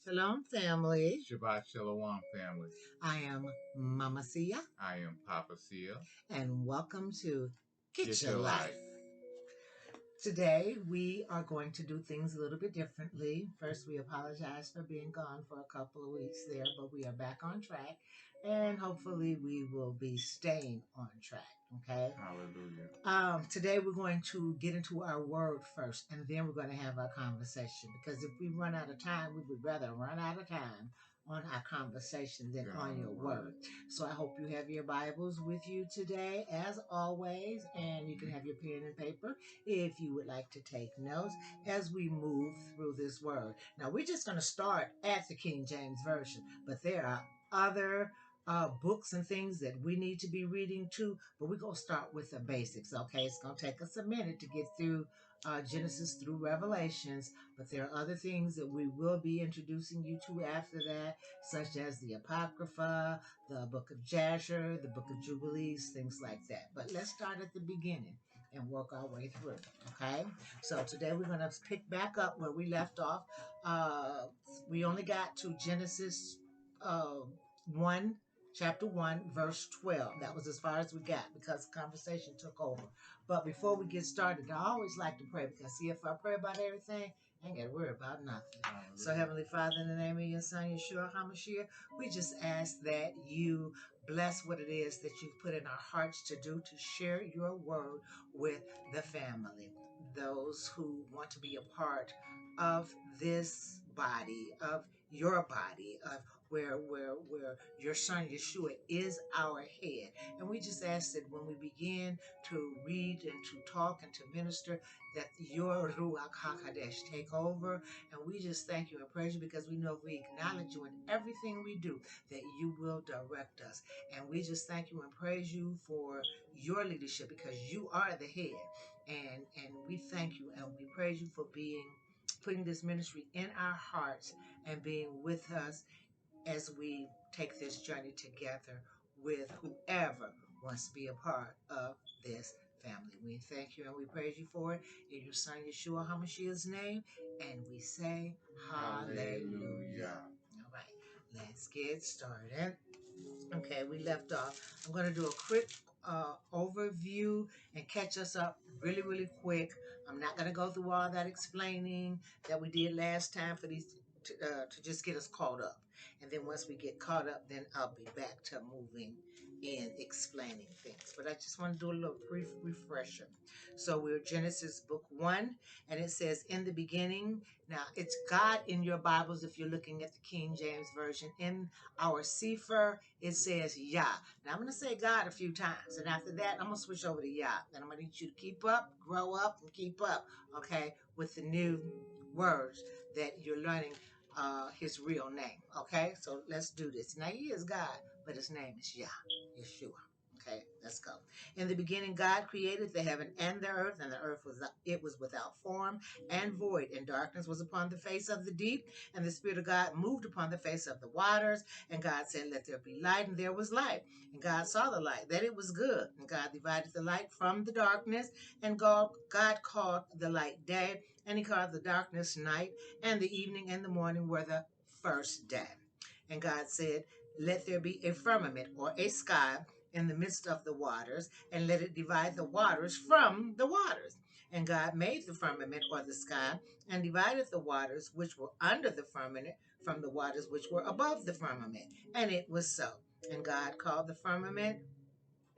Shalom, family. Shabbat Shalom, family. I am Mama Sia, I am Papa Seal. and welcome to Get Get Your your Life. life. Today, we are going to do things a little bit differently. First, we apologize for being gone for a couple of weeks there, but we are back on track, and hopefully, we will be staying on track. Okay. Hallelujah. Today, we're going to get into our word first, and then we're going to have our conversation. Because if we run out of time, we would rather run out of time on our conversation than on your word. So I hope you have your Bibles with you today, as always, and you can have your pen and paper if you would like to take notes as we move through this word. Now, we're just going to start at the King James Version, but there are other books and things that we need to be reading too, but we're going to start with the basics, okay? It's going to take us a minute to get through Genesis through Revelations, but there are other things that we will be introducing you to after that, such as the Apocrypha, the Book of Jasher, the Book of Jubilees, things like that. But let's start at the beginning and work our way through, okay? So today we're going to pick back up where we left off. We only got to Genesis 1, chapter 1, verse 12. That was as far as we got because conversation took over. But before we get started, I always like to pray because, see, if I pray about everything, I ain't got to worry about nothing. So, Heavenly Father, in the name of your Son, Yeshua HaMashiach, we just ask that you bless what it is that you've put in our hearts to do, to share your word with the family. Those who want to be a part of this body, of your body, of where your son Yeshua is our head. And we just ask that when we begin to read and to talk and to minister, that your Ruach HaKodesh take over. And we just thank you and praise you because we know if we acknowledge you in everything we do, that you will direct us. And we just thank you and praise you for your leadership because you are the head. And we thank you and we praise you for putting this ministry in our hearts and being with us as we take this journey together with whoever wants to be a part of this family. We thank you and we praise you for it in your son Yeshua HaMashiach's name, and we say hallelujah. All right, let's get started. Okay, we left off. I'm going to do a quick overview and catch us up really quick. I'm not going to go through all that explaining that we did last time for these to just get us caught up. And then once we get caught up, then I'll be back to moving and explaining things. But I just want to do a little brief refresher. So we're Genesis book 1, and it says, in the beginning. Now, it's God in your Bibles if you're looking at the King James Version. In our Sefer, it says Yah. Now I'm going to say God a few times, and after that, I'm going to switch over to Yah. And I'm going to need you to keep up, grow up, and keep up, okay, with the new words that you're learning his real name, okay? So let's do this. Now, he is God, but his name is Yah, Yeshua. Okay, let's go. In the beginning, God created the heaven and the earth, and the earth was without form and void, and darkness was upon the face of the deep, and the Spirit of God moved upon the face of the waters. And God said, let there be light, and there was light. And God saw the light, that it was good. And God divided the light from the darkness, and God called the light day, and he called the darkness night, and the evening and the morning were the first day. And God said, let there be a firmament or a sky in the midst of the waters, and let it divide the waters from the waters. And God made the firmament or the sky, and divided the waters which were under the firmament from the waters which were above the firmament. And it was so. And God called the firmament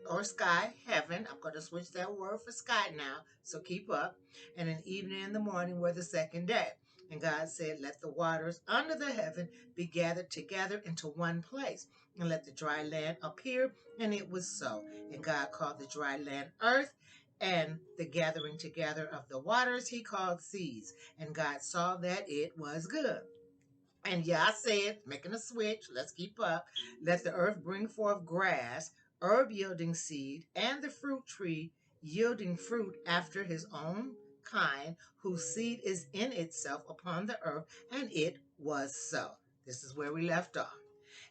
or sky heaven. I'm going to switch that word for sky now, so keep up. And an evening and the morning were the second day. And God said, let the waters under the heaven be gathered together into one place, and let the dry land appear. And it was so. And God called the dry land earth, and the gathering together of the waters he called seas. And God saw that it was good. And Yah said, making a switch, let's keep up, let the earth bring forth grass, herb yielding seed, and the fruit tree yielding fruit after his own kind, whose seed is in itself upon the earth. And it was so. This is where we left off.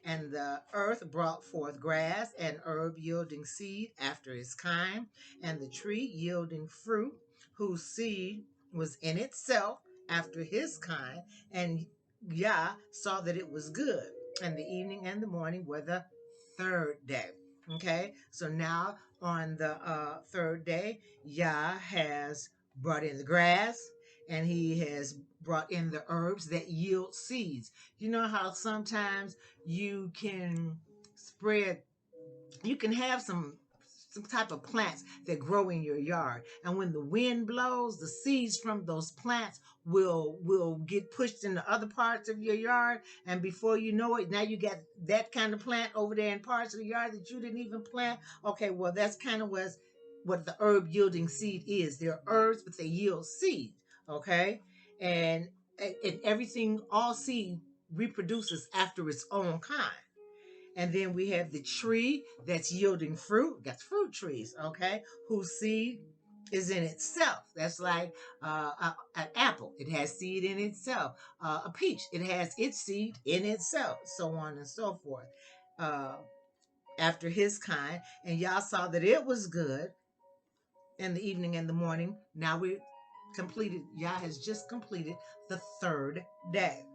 And the earth brought forth grass and herb yielding seed after his kind, and the tree yielding fruit, whose seed was in itself after his kind, and Yah saw that it was good, and the evening and the morning were the third day. Okay, so now on the third day, Yah has brought in the grass, and he has brought in the herbs that yield seeds. You know how sometimes you can spread, you can have some type of plants that grow in your yard, and when the wind blows, the seeds from those plants will get pushed into other parts of your yard, and before you know it, now you got that kind of plant over there in parts of the yard that you didn't even plant. Okay, well, that's kind of what the herb yielding seed is. They're herbs, but they yield seed. Okay, and and everything, all seed reproduces after its own kind. And then we have the tree that's yielding fruit. That's fruit trees, okay, whose seed is in itself. That's like an apple. It has seed in itself. A peach. It has its seed in itself. So on and so forth. Uh, After his kind. And y'all saw that it was good in the evening and the morning. Now we completed, Yah has just completed the third day.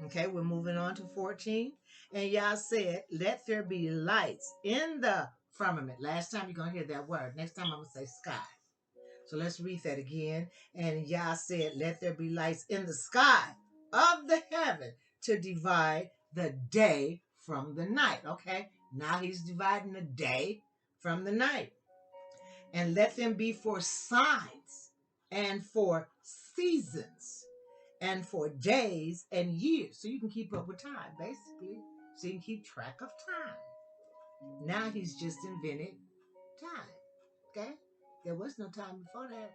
Okay, we're moving on to 14. And Yah said, let there be lights in the firmament. Last time you're going to hear that word. Next time I'm going to say sky. So let's read that again. And Yah said, let there be lights in the sky of the heaven to divide the day from the night. Okay, now he's dividing the day from the night. And let them be for signs and for seasons and for days and years. So you can keep up with time, basically. So you can keep track of time. Now he's just invented time. Okay? There was no time before that.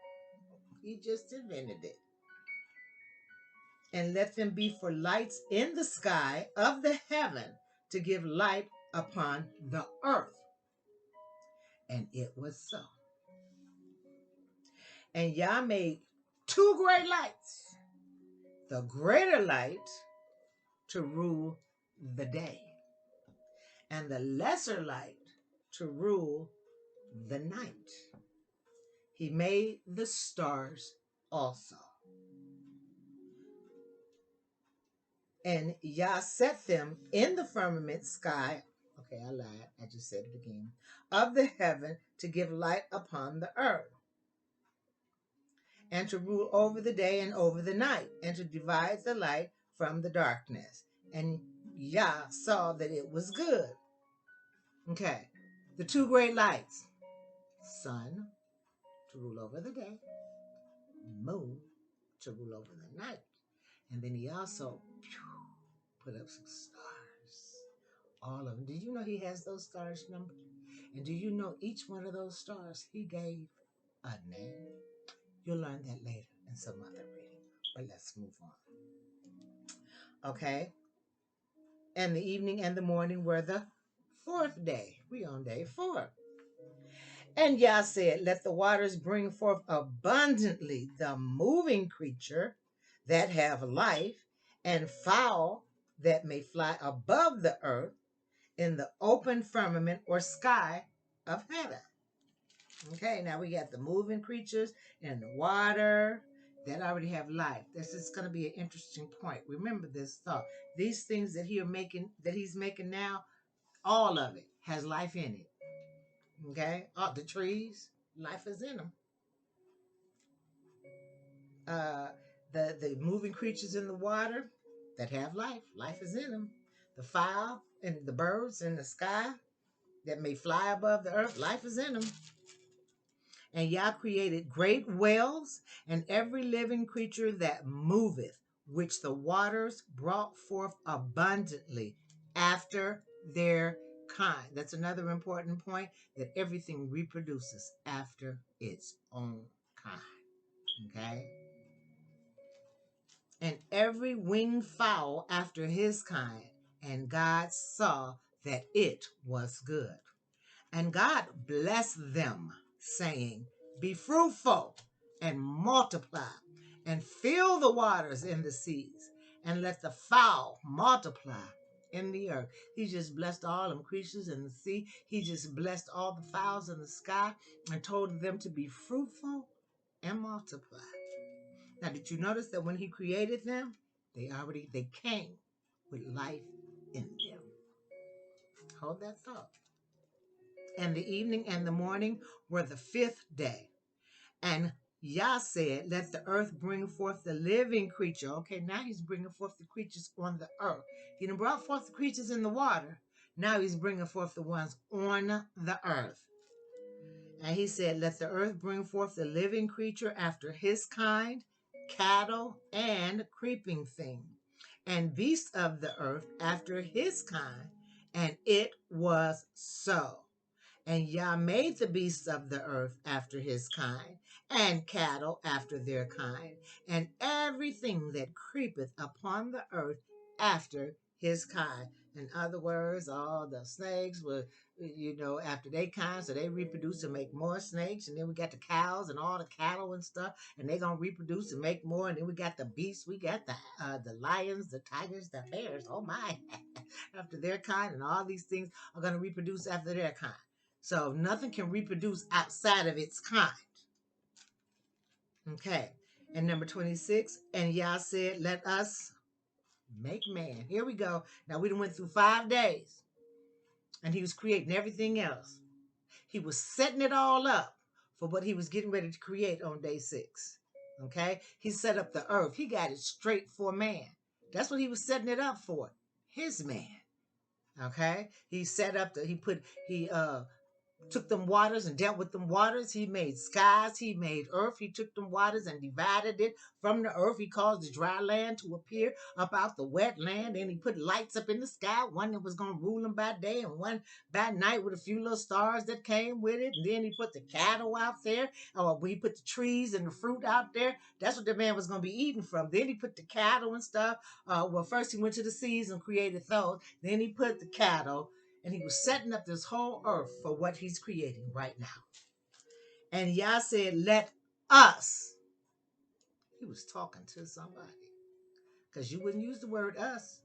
He just invented it. And let them be for lights in the sky of the heaven to give light upon the earth. And it was so. And Yah made two great lights, the greater light to rule the day, and the lesser light to rule the night. He made the stars also. And Yah set them in the firmament sky. Okay, I lied. I just said it again. Of the heaven to give light upon the earth, and to rule over the day and over the night, and to divide the light from the darkness. And Yah saw that it was good. Okay, the two great lights, sun to rule over the day, moon to rule over the night. And then he also put up some stars, all of them. Did you know he has those stars numbered? And do you know each one of those stars he gave a name? You'll learn that later in some other reading, but let's move on. Okay, and the evening and the morning were the fourth day. We on day 4. And Yah said, let the waters bring forth abundantly the moving creature that have life, and fowl that may fly above the earth in the open firmament or sky of heaven. Okay, now we got the moving creatures in the water that already have life. This is going to be an interesting point. Remember this thought. These things that he's making now, all of it has life in it. Okay, all the trees, life is in them. The moving creatures in the water that have life is in them. The fowl and the birds in the sky that may fly above the earth, life is in them. And Yah created great whales and every living creature that moveth, which the waters brought forth abundantly after their kind. That's another important point, that everything reproduces after its own kind. Okay? And every winged fowl after his kind. And God saw that it was good. And God blessed them, saying, be fruitful and multiply, and fill the waters in the seas, and let the fowl multiply in the earth. He just blessed all them creatures in the sea. He just blessed all the fowls in the sky and told them to be fruitful and multiply. Now, did you notice that when he created them, They came with life in them. Hold that thought. And the evening and the morning were the fifth day. And Yah said, let the earth bring forth the living creature. Okay, now he's bringing forth the creatures on the earth. He done brought forth the creatures in the water. Now he's bringing forth the ones on the earth. And he said, let the earth bring forth the living creature after his kind, cattle and creeping thing, and beasts of the earth after his kind. And it was so. And Yah made the beasts of the earth after his kind, and cattle after their kind, and everything that creepeth upon the earth after his kind. In other words, all the snakes were, after they kind, so they reproduce and make more snakes. And then we got the cows and all the cattle and stuff, and they're gonna reproduce and make more. And then we got the beasts, we got the lions, the tigers, the bears. Oh my, after their kind, and all these things are gonna reproduce after their kind. So nothing can reproduce outside of its kind. Okay. And number 26, and Yah said, let us make man. Here we go. Now we done went through 5 days, and he was creating everything else. He was setting it all up for what he was getting ready to create on day 6. Okay. He set up the earth. He got it straight for man. That's what he was setting it up for. His man. Okay. He set up he took them waters and dealt with them waters. He made skies. He made earth. He took them waters and divided it from the earth. He caused the dry land to appear up out the wet land. And he put lights up in the sky, one that was going to rule them by day and one by night with a few little stars that came with it. And then he put the cattle out there. He put the trees and the fruit out there. That's what the man was going to be eating from. Then he put the cattle and stuff. First he went to the seas and created those. Then he put the cattle. And he was setting up this whole earth for what he's creating right now. And Yah said, let us. He was talking to somebody. Because you wouldn't use the word us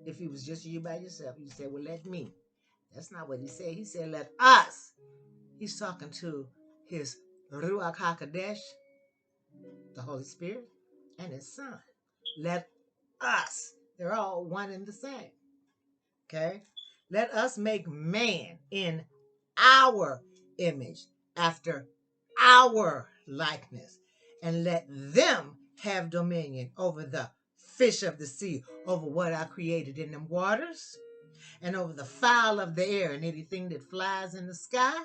if he was just you by yourself. You said, well, let me. That's not what he said. He said, let us. He's talking to his Ruach HaKodesh, the Holy Spirit, and his son. Let us. They're all one and the same. Okay? Let us make man in our image, after our likeness, and let them have dominion over the fish of the sea, over what I created in them waters, and over the fowl of the air and anything that flies in the sky,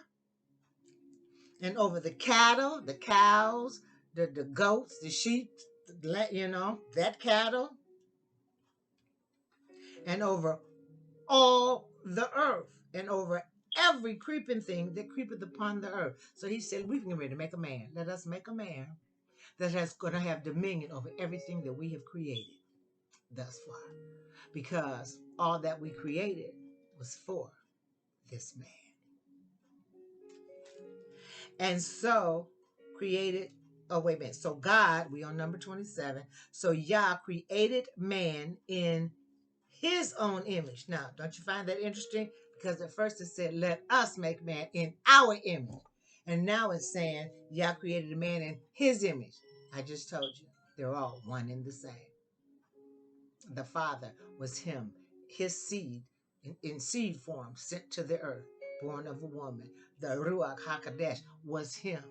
and over the cattle, the cows, the goats, the sheep, that cattle, and over all the earth, and over every creeping thing that creepeth upon the earth. So he said, we're getting ready to make a man. Let us make a man that is going to have dominion over everything that we have created thus far. Because all that we created was for this man. And so so God, we on number 27. So Yah created man in his own image. Now, don't you find that interesting? Because at first it said, let us make man in our image. And now it's saying, Yah created a man in his image. I just told you, they're all one and the same. The Father was him, his seed, in seed form, sent to the earth, born of a woman. The Ruach HaKodesh was him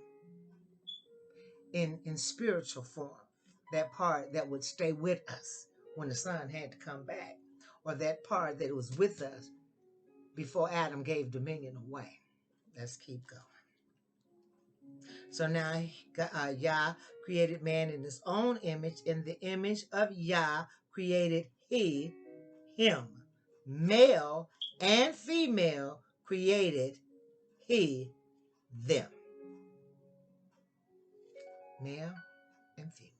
in spiritual form, that part that would stay with us when the Son had to come back, or that part that was with us before Adam gave dominion away. Let's keep going. So now Yah created man in his own image. In the image of Yah created he him. Male and female created he them. Male and female.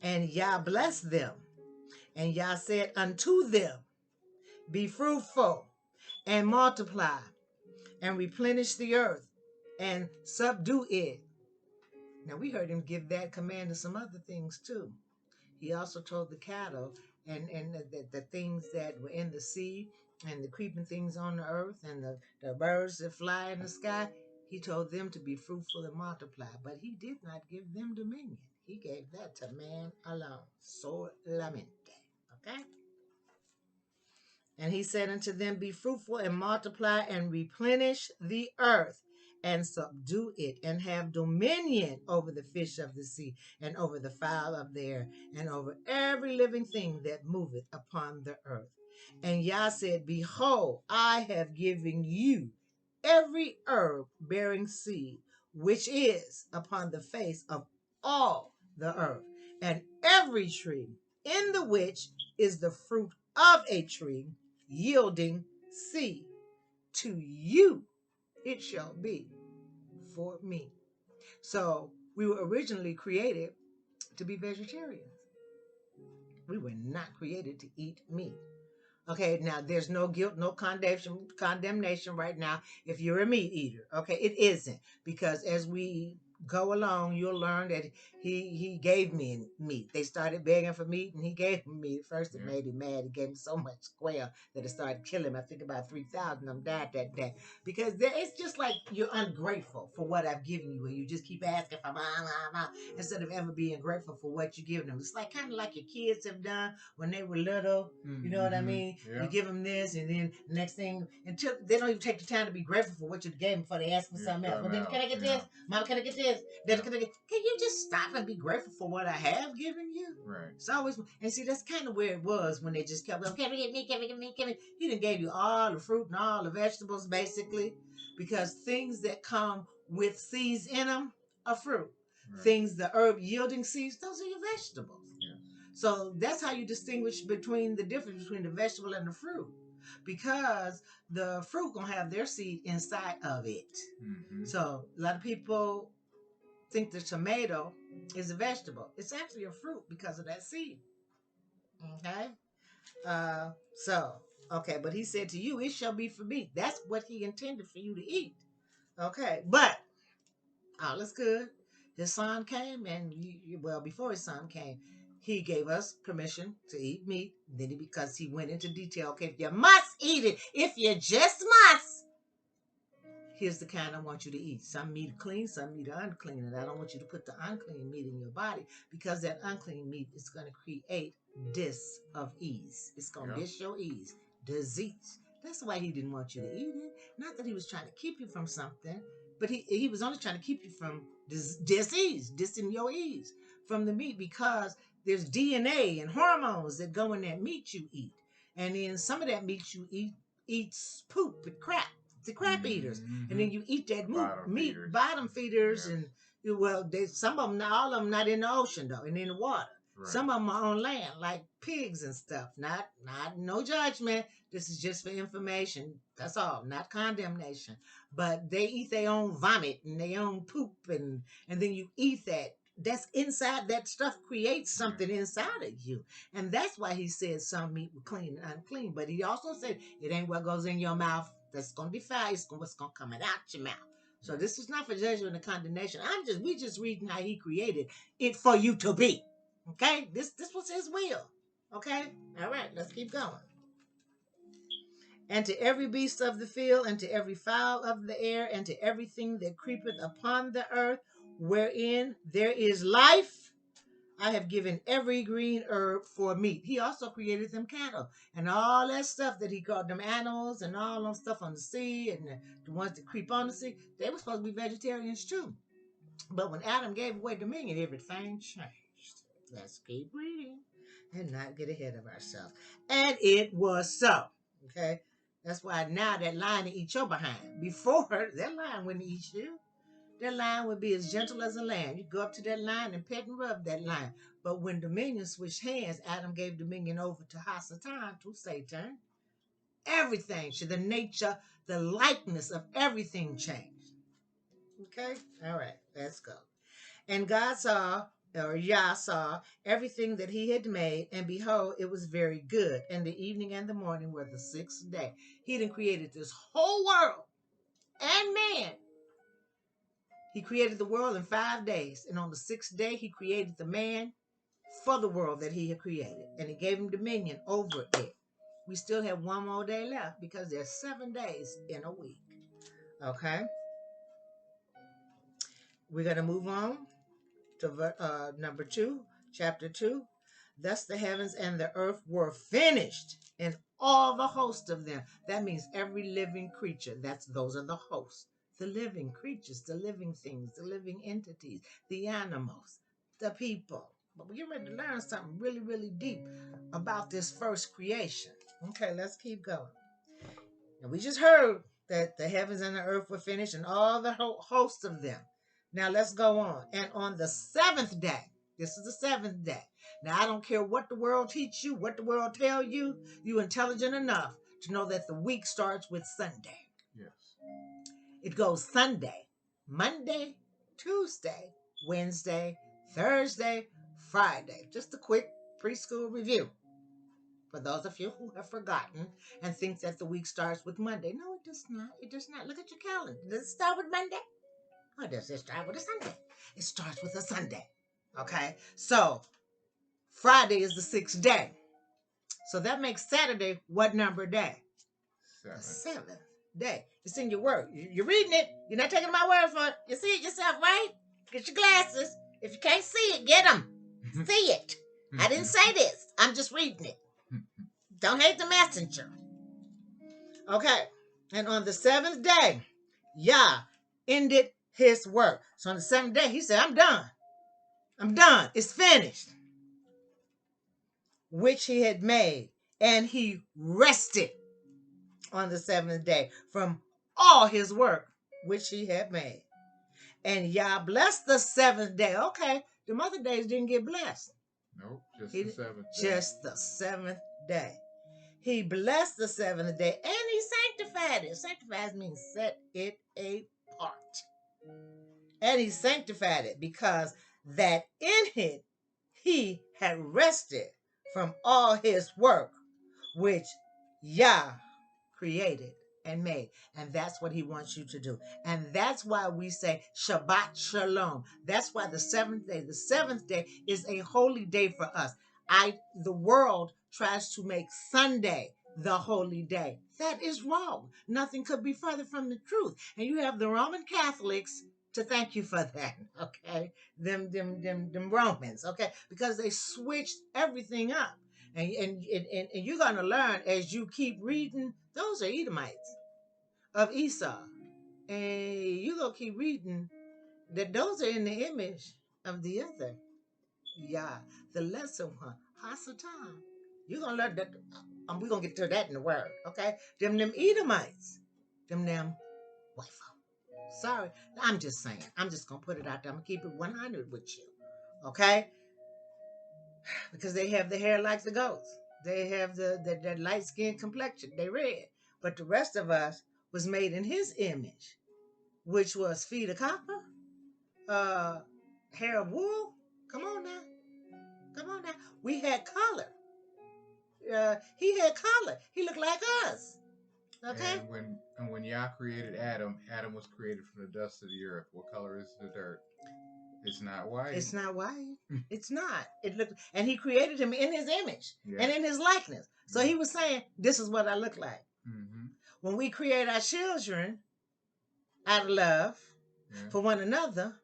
And Yah blessed them. And Yah said unto them, be fruitful and multiply and replenish the earth and subdue it. Now we heard him give that command to some other things too. He also told the cattle and the things that were in the sea and the creeping things on the earth and the birds that fly in the sky. He told them to be fruitful and multiply, but he did not give them dominion. He gave that to man alone. Solamente. Okay? And he said unto them, be fruitful and multiply and replenish the earth and subdue it and have dominion over the fish of the sea and over the fowl of the air and over every living thing that moveth upon the earth. And Yah said, behold, I have given you every herb bearing seed, which is upon the face of all the earth, and every tree in the which is the fruit of a tree yielding seed. To you it shall be for me. So we were originally created to be vegetarians. We were not created to eat meat. Okay, now there's no guilt, no condemnation right now if you're a meat eater. Okay, it isn't, because as we go along, you'll learn that he gave me meat. They started begging for meat, and he gave me meat. First, it made him mad. He gave me so much square that it started killing him. I think about 3,000 of them died that day, because it's just like you're ungrateful for what I've given you, and you just keep asking for instead of ever being grateful for what you're giving them. It's like kind of like your kids have done when they were little. You know what I mean? Yeah. You give them this, and then next thing, until they don't even take the time to be grateful for what you gave them before they ask for something else. Well, then, can I get this? Mom, can I get this? Then, can you just stop and be grateful for what I have given you? Right. It's always, and see, that's kind of where it was when they just kept going, can we get me, can we get me, can we? He done gave you all the fruit and all the vegetables, basically, because things that come with seeds in them are fruit. Right. Things, the herb yielding seeds, those are your vegetables. Yeah. So that's how you distinguish between the difference between the vegetable and the fruit, because the fruit gonna have their seed inside of it. Mm-hmm. So a lot of people think the tomato is a vegetable. It's actually a fruit because of that seed. Okay. Okay, but he said to you, it shall be for me. That's what he intended for you to eat. Okay, but all is good. His son came, and before his son came, he gave us permission to eat meat. Then because he went into detail, okay, if you must eat it, if you just must, here's the kind I want you to eat. Some meat clean, some meat unclean, and I don't want you to put the unclean meat in your body, because that unclean meat is going to create dis-ease. It's going to dis your ease, disease. That's why he didn't want you to eat it. Not that he was trying to keep you from something, but he was only trying to keep you from disease, dissing your ease from the meat, because there's DNA and hormones that go in that meat you eat. And then some of that meat you eat eats poop and crap. The crap eaters, and then you eat that bottom feeders, and some of them, not all of them, not in the ocean though, and in the water. Right. Some of them are on land, like pigs and stuff. Not no judgment. This is just for information. That's all, not condemnation. But they eat their own vomit and their own poop, and then you eat that. That's inside. That stuff creates something inside of you, and that's why he said some meat was clean and unclean. But he also said it ain't what goes in your mouth that's going to be foul. It's what's going to come out your mouth. So this is not for judgment and condemnation. We just reading how he created it for you to be. Okay, this was his will. Okay, all right, let's keep going. And to every beast of the field, and to every fowl of the air, and to everything that creepeth upon the earth, wherein there is life, I have given every green herb for meat. He also created them cattle and all that stuff that he called them animals, and all them stuff on the sea, and the ones that creep on the sea. They were supposed to be vegetarians too. But when Adam gave away dominion, everything changed. Let's keep reading and not get ahead of ourselves. And it was so. Okay? That's why now that lion will eat your behind. Before, that lion wouldn't eat you. That lion would be as gentle as a lamb. You go up to that lion and pet and rub that lion. But when dominion switched hands, Adam gave dominion over to Hasatan, to Satan. Everything, the nature, the likeness of everything changed. Okay? All right, let's go. And God saw, or Yah saw, everything that he had made, and behold, it was very good. And the evening and the morning were the sixth day. He had created this whole world and man. He created the world in 5 days. And on the sixth day, he created the man for the world that he had created. And he gave him dominion over it. We still have one more day left, because there's 7 days in a week. Okay? We're going to move on. to number 2, chapter 2. Thus the heavens and the earth were finished, and all the host of them. That means every living creature. Those are the hosts. The living creatures, the living things, the living entities, the animals, the people. But we're getting ready to learn something really, really deep about this first creation. Okay, let's keep going. And we just heard that the heavens and the earth were finished and all the hosts of them. Now let's go on. And on the seventh day, this is the seventh day. Now I don't care what the world teach you, what the world tell you, you're intelligent enough to know that the week starts with Sunday. Yes. It goes Sunday, Monday, Tuesday, Wednesday, Thursday, Friday. Just a quick preschool review. For those of you who have forgotten and think that the week starts with Monday. No, it does not. It does not. Look at your calendar. Does it start with Monday? Or does it start with a Sunday? It starts with a Sunday. Okay? So, Friday is the 6th day. So that makes Saturday what number day? 7. The 7th day. It's in your word. You're reading it. You're not taking my word for it. You see it yourself, right? Get your glasses. If you can't see it, get them. See it. I didn't say this. I'm just reading it. Don't hate the messenger. Okay. And on the 7th day, Yah ended his work. So on the 7th day, he said, I'm done. I'm done. It's finished. Which he had made. And he rested on the 7th day from all his work, which he had made. And Yah blessed the 7th day. Okay. The other days didn't get blessed. Nope. Just the 7th day. Just the 7th day. He blessed the 7th day and he sanctified it. Sanctified means set it apart. And he sanctified it because that in it he had rested from all his work, which Yah created and made. And that's what he wants you to do. And that's why we say Shabbat Shalom. That's why the 7th day is a holy day for us. The world tries to make Sunday the holy day. That is wrong. Nothing could be further from the truth. And you have the Roman Catholics to thank you for that, okay? Them Romans, okay? Because they switched everything up. And you're going to learn as you keep reading, those are Edomites of Esau. And you're going to keep reading that those are in the image of the other. Yeah, the lesser one, Hasatan. You're going to learn that. We're going to get to that in the word, okay? Them Edomites. Them white folk. Sorry, I'm just saying. I'm just going to put it out there. I'm going to keep it 100 with you, okay? Because they have the hair like the goats. They have the light-skinned complexion. They red. But the rest of us was made in his image, which was feet of copper, hair of wool. Come on now. Come on now. We had color. He had color. He looked like us. Okay? And when Yah created Adam, Adam was created from the dust of the earth. What color is the dirt? It's not white. It's not white. It's not. It looked, and he created him in his image and in his likeness. So he was saying, this is what I look like. Mm-hmm. When we create our children out of love for one another,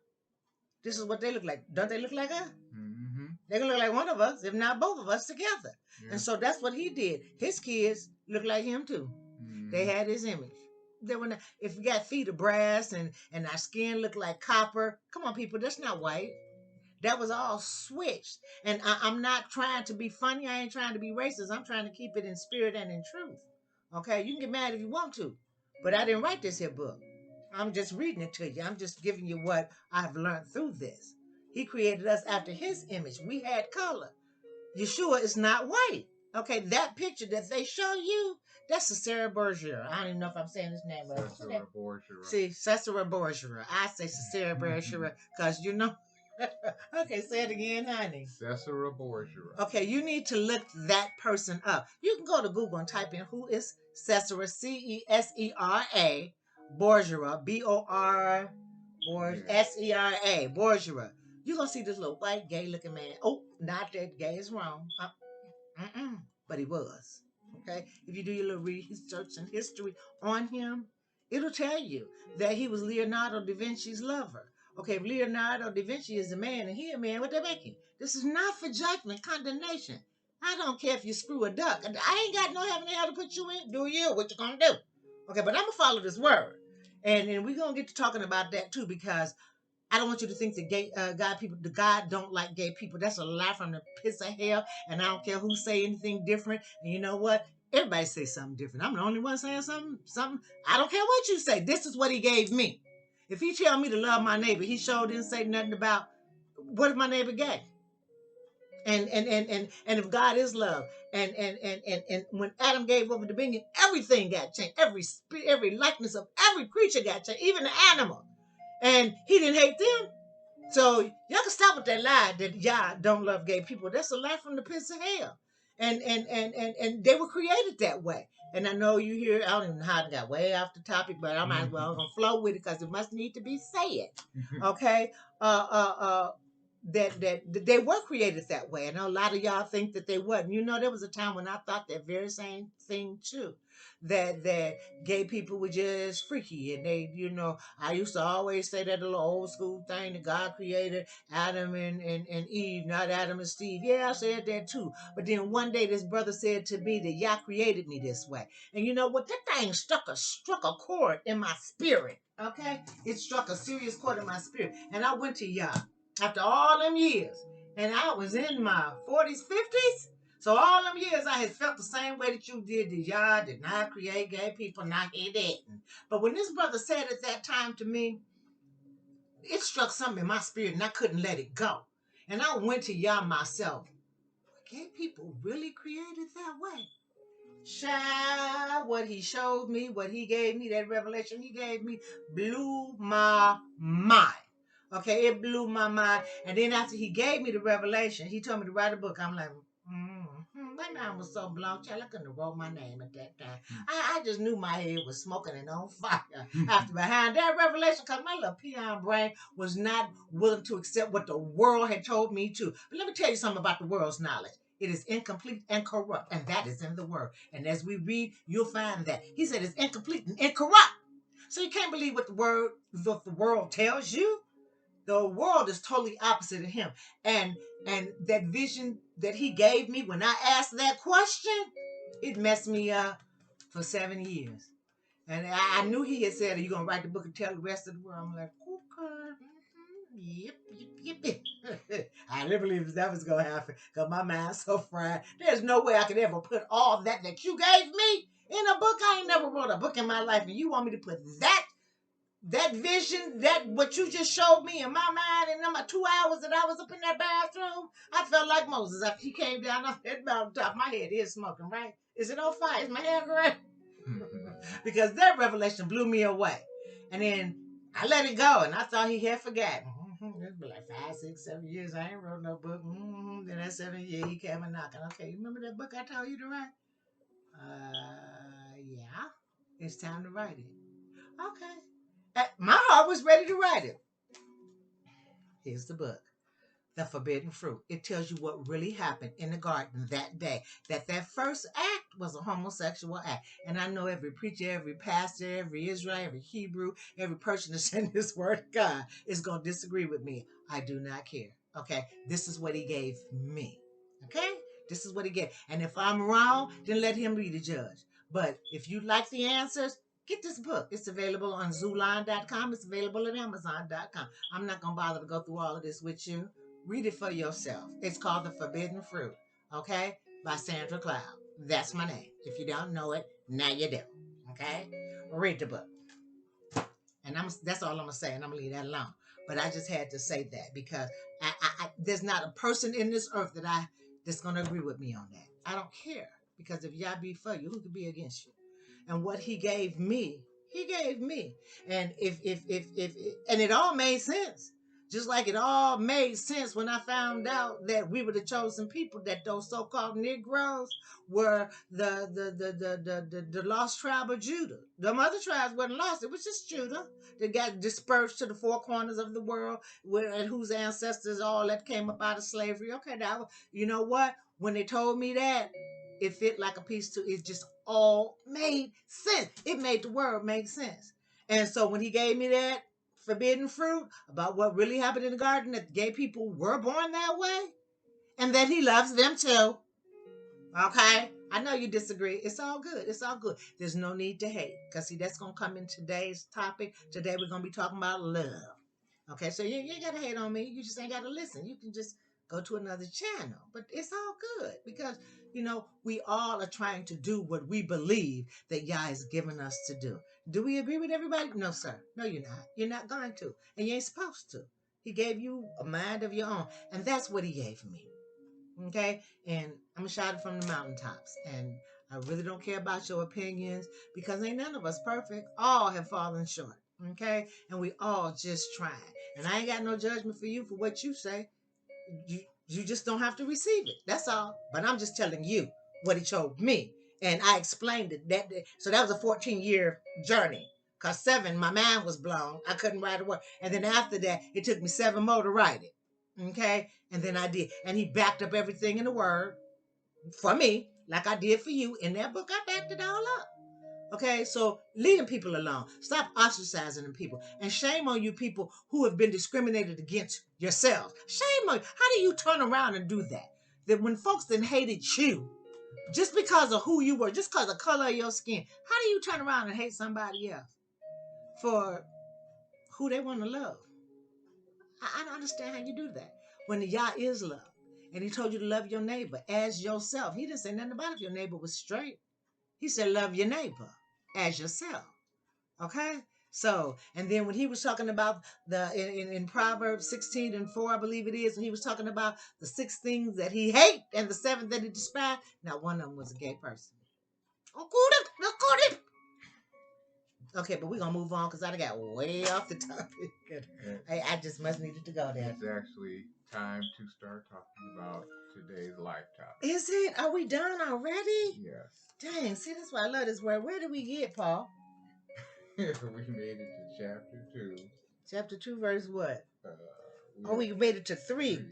this is what they look like. Don't they look like us? Mm-hmm. They can look like one of us, if not both of us together. Yeah. And so that's what he did. His kids look like him too. Mm-hmm. They had his image. They were not, if we got feet of brass and our skin looked like copper, come on, people, that's not white. That was all switched. And I'm not trying to be funny. I ain't trying to be racist. I'm trying to keep it in spirit and in truth. Okay? You can get mad if you want to. But I didn't write this here book. I'm just reading it to you. I'm just giving you what I've learned through this. He created us after his image. We had color. Yeshua is not white. Okay, that picture that they show you, that's Cesare Borgia. I don't even know if I'm saying his name right. Cesare Borgia. See, Cesare Borgia. I say Cesare Borgia because you know. Okay, say it again, honey. Cesare Borgia. Okay, you need to look that person up. You can go to Google and type in who is Cesare, Cesera, Borgia, Borgia, Sera, Borgia. You're going to see this little white, gay-looking man. Oh, not that gay is wrong. But he was. Okay? If you do your little research and history on him, it'll tell you that he was Leonardo da Vinci's lover. Okay, if Leonardo da Vinci is a man and he a man, what they making? This is not for judgment, condemnation. I don't care if you screw a duck. I ain't got no heaven and hell to put you in. Do you? What you gonna do? Okay, but I'm gonna follow this word, and we're gonna get to talking about that too, because I don't want you to think that God don't like gay people. That's a lie from the pits of hell, and I don't care who say anything different. And you know what? Everybody say something different. I'm the only one saying something. I don't care what you say. This is what He gave me. If He tell me to love my neighbor, He sure didn't say nothing about what if my neighbor gay. And if God is love, and when Adam gave over dominion, everything got changed. Every likeness of every creature got changed, even the animal. And He didn't hate them. So y'all can stop with that lie that y'all don't love gay people. That's a lie from the pits of hell. And they were created that way. And I know you hear, I don't even know how I got way off the topic, but I might as well gonna flow with it because it must need to be said. Okay. That they were created that way. I know a lot of y'all think that they wasn't. You know, there was a time when I thought that very same thing too. That gay people were just freaky, and they, you know, I used to always say that little old school thing that God created Adam and Eve, not Adam and Steve. Yeah, I said that too. But then one day this brother said to me that Yah created me this way. And you know what? That thing struck a chord in my spirit. Okay? It struck a serious chord in my spirit. And I went to Yah after all them years. And I was in my 40s, 50s. So all them years I had felt the same way that you did. That Yah did not create gay people, not he didn't. But when this brother said at that time to me, it struck something in my spirit and I couldn't let it go. And I went to Yah myself. Gay people really created that way? Child, what he showed me, what he gave me, that revelation he gave me, blew my mind. Okay, it blew my mind. And then after he gave me the revelation, he told me to write a book. I'm like, my mind was so blown, child, I couldn't have wrote my name at that time. I just knew my head was smoking and on fire after behind that revelation, because my little peon brain was not willing to accept what the world had told me to. But let me tell you something about the world's knowledge. It is incomplete and corrupt, and that is in the word. And as we read, you'll find that. He said it's incomplete and incorrupt. So you can't believe what the world tells you. The world is totally opposite of him. And that vision that he gave me when I asked that question, it messed me up for 7 years. And I knew he had said, are you going to write the book and tell the rest of the world? I'm like, okay. Yep. I didn't believe that was going to happen because my mind's so fried. There's no way I could ever put all that you gave me in a book. I ain't never wrote a book in my life, and you want me to put that vision, that what you just showed me in my mind in my 2 hours that I was up in that bathroom? I felt like Moses after he came down off that mountaintop. My head is smoking, right? Is it on fire? Is my hair gray? Because that revelation blew me away. And then I let it go, and I thought he had forgotten. It's been like 5, 6, 7 years. I ain't wrote no book. Then that 7th year, he came and knocking. Okay, you remember that book I told you to write? Yeah. It's time to write it. Okay. My heart was ready to write it. Here's the book. The Forbidden Fruit. It tells you what really happened in the garden that day. That first act was a homosexual act. And I know every preacher, every pastor, every Israelite, every Hebrew, every person that's in this word of God is going to disagree with me. I do not care. Okay? This is what he gave me. Okay? This is what he gave. And if I'm wrong, then let him be the judge. But if you like the answers, get this book. It's available on Zulon.com. It's available at Amazon.com. I'm not going to bother to go through all of this with you. Read it for yourself. It's called The Forbidden Fruit, okay? By Sandra Cloud. That's my name. If you don't know it, now you do, okay? Read the book. And that's all I'm going to say, and I'm going to leave that alone. But I just had to say that because there's not a person in this earth that's going to agree with me on that. I don't care, because if Yah be for you, who could be against you? And what he gave me, he gave me. And if and it all made sense. Just like it all made sense when I found out that we were the chosen people, that those so-called Negroes were the lost tribe of Judah. The other tribes wasn't lost. It was just Judah that got dispersed to the 4 corners of the world, and whose ancestors all that came up out of slavery. Okay, now, you know what? When they told me that, it fit like a piece to it. Just all made sense. It made the word make sense. And so when he gave me that forbidden fruit, about what really happened in the garden, that gay people were born that way, and that he loves them too. Okay? I know you disagree. It's all good. It's all good. There's no need to hate. Because, see, that's going to come in today's topic. Today, we're going to be talking about love. Okay? So, you ain't got to hate on me. You just ain't got to listen. You can just go to another channel. But it's all good. Because, we all are trying to do what we believe that Yah has given us to do. Do we agree with everybody? No, sir. No, you're not. You're not going to. And you ain't supposed to. He gave you a mind of your own. And that's what he gave me. Okay, and I'm gonna shout it from the mountaintops, and I really don't care about your opinions, because ain't none of us perfect. All have fallen short. Okay, and we all just trying, and I ain't got no judgment for you for what you say. You just don't have to receive it, that's all. But I'm just telling you what he told me, and I explained it that day. So that was a 14-year journey, because 7 my mind was blown, I couldn't write a word, and then after that it took me 7 more to write it. Okay, and then I did, and he backed up everything in the word for me, like I did for you in that book. I backed it all up. Okay, so leaving people alone, stop ostracizing them people, and shame on you people who have been discriminated against yourselves. Shame on you. How do you turn around and do that? That when folks then hated you just because of who you were, just because of the color of your skin, how do you turn around and hate somebody else for who they want to love? I don't understand how you do that. When the Yah is love, and he told you to love your neighbor as yourself. He didn't say nothing about if your neighbor was straight. He said love your neighbor as yourself. Okay? So, and then when he was talking about in Proverbs 16:4, I believe it is, when he was talking about the 6 things that he hated and the 7 that he despised, not one of them was a gay person. Okay, but we're going to move on because I got way off the topic. I just must needed to go there. It's actually time to start talking about today's life topic. Is it? Are we done already? Yes. Dang, see, that's why I love this word. Where did we get, Paul? We made it to chapter 2. Chapter 2, verse what? We made it to 3.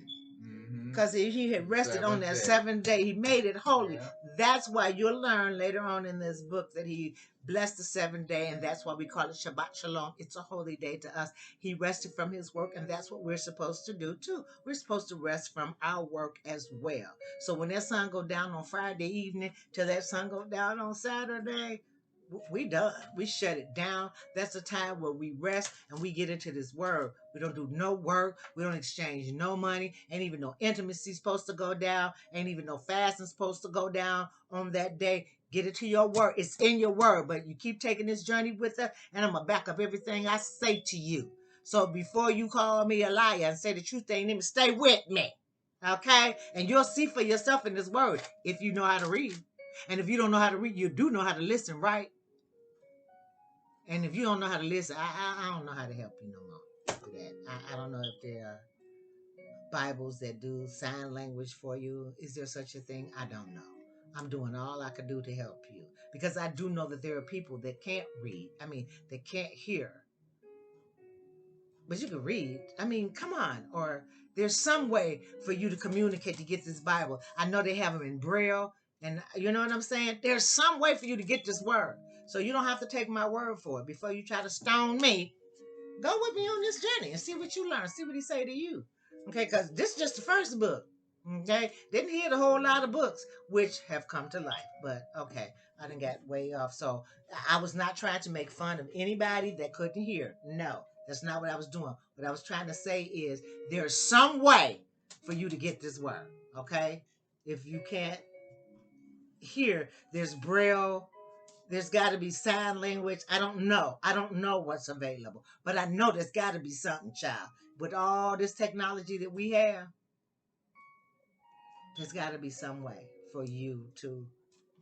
Because he had rested on that 7th day. He made it holy. Yeah. That's why you'll learn later on in this book that he blessed the 7th day, and that's why we call it Shabbat Shalom. It's a holy day to us. He rested from his work, and that's what we're supposed to do too. We're supposed to rest from our work as well. So when that sun go down on Friday evening till that sun go down on Saturday, we done. We shut it down. That's the time where we rest and we get into this word. We don't do no work. We don't exchange no money. Ain't even no intimacy supposed to go down. Ain't even no fasting supposed to go down on that day. Get into your word. It's in your word. But you keep taking this journey with us, and I'm going to back up everything I say to you. So before you call me a liar and say the truth ain't in me, stay with me. Okay? And you'll see for yourself in this word if you know how to read. And if you don't know how to read, you do know how to listen, right? And if you don't know how to listen, I don't know how to help you no more for that. I don't know if there are Bibles that do sign language for you. Is there such a thing? I don't know. I'm doing all I can do to help you. Because I do know that there are people that can't read. That can't hear. But you can read. Come on. Or there's some way for you to communicate to get this Bible. I know they have them in Braille. And you know what I'm saying? There's some way for you to get this word. So you don't have to take my word for it. Before you try to stone me, go with me on this journey and see what you learn. See what he say to you. Okay, because this is just the first book. Okay, didn't hear the whole lot of books which have come to life. But okay, I done got way off. So I was not trying to make fun of anybody that couldn't hear. No, that's not what I was doing. What I was trying to say is there's some way for you to get this word. Okay, if you can't hear, there's Braille. There's got to be sign language. I don't know what's available. But I know there's got to be something, child. With all this technology that we have, there's got to be some way for you to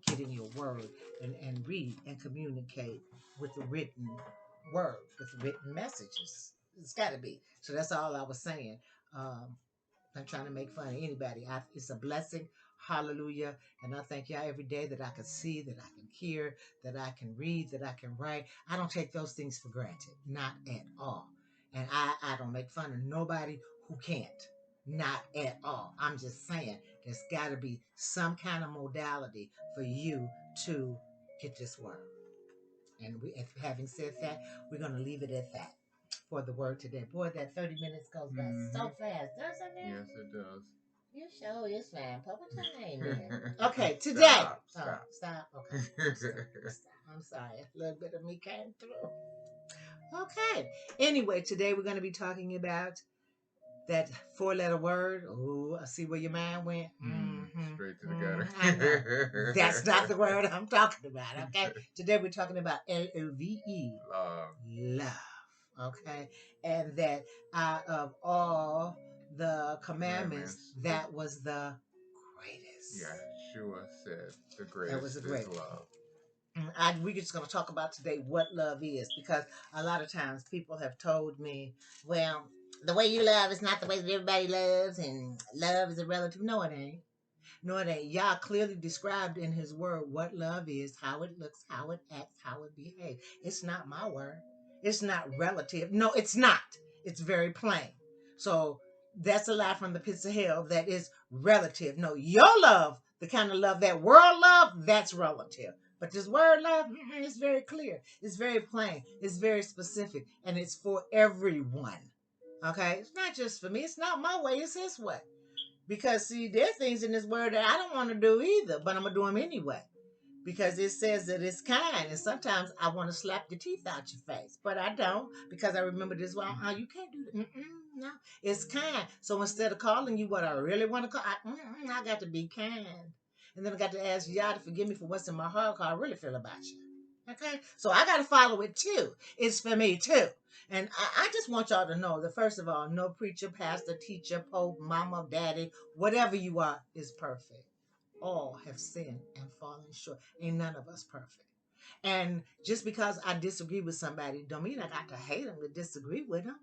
get in your word and read and communicate with the written word, with written messages. It's got to be. So that's all I was saying. I'm trying to make fun of anybody. It's a blessing. Hallelujah. And I thank y'all every day that I can see, that I can hear, that I can read, that I can write. I don't take those things for granted. Not at all. And I don't make fun of nobody who can't. Not at all. I'm just saying there's got to be some kind of modality for you to get this word. And having said that, we're going to leave it at that. for the word today. Boy, that 30 minutes goes by so fast, doesn't it? Yes, it does. You sure is fine. Papa time in. Okay, today. Stop. Stop. Okay. I'm sorry. A little bit of me came through. Okay. Anyway, today we're going to be talking about that 4-letter word. Oh, I see where your mind went. Straight to the gutter. I know. That's not the word I'm talking about. Okay. Today we're talking about LOVE. Love. Okay. And that out of all the commandments, that was the greatest. Yeshua said the greatest is love. We're just going to talk about today what love is, because a lot of times people have told me, well, the way you love is not the way that everybody loves, and love is a relative. No, it ain't. No, it ain't. Yah clearly described in his word what love is, how it looks, how it acts, how it behaves. It's not my word. It's not relative. No, it's not. It's very plain. So that's a lie from the pits of hell that is relative. No, your love, the kind of love that world love, that's relative. But this word love, it's very clear. It's very plain. It's very specific. And it's for everyone. Okay? It's not just for me. It's not my way. It's his way. Because, see, there are things in this word that I don't want to do either, but I'm going to do them anyway. Because it says that it's kind. And sometimes I want to slap the teeth out your face. But I don't, because I remember this. Well, you can't do that. No, it's kind. So instead of calling you what I really want to call, I got to be kind. And then I got to ask y'all to forgive me for what's in my heart, because I really feel about you. Okay? So I got to follow it too. It's for me too. And I just want y'all to know that, first of all, no preacher, pastor, teacher, pope, mama, daddy, whatever you are, is perfect. All have sinned and fallen short. Ain't none of us perfect. And just because I disagree with somebody don't mean I got to hate them to disagree with them.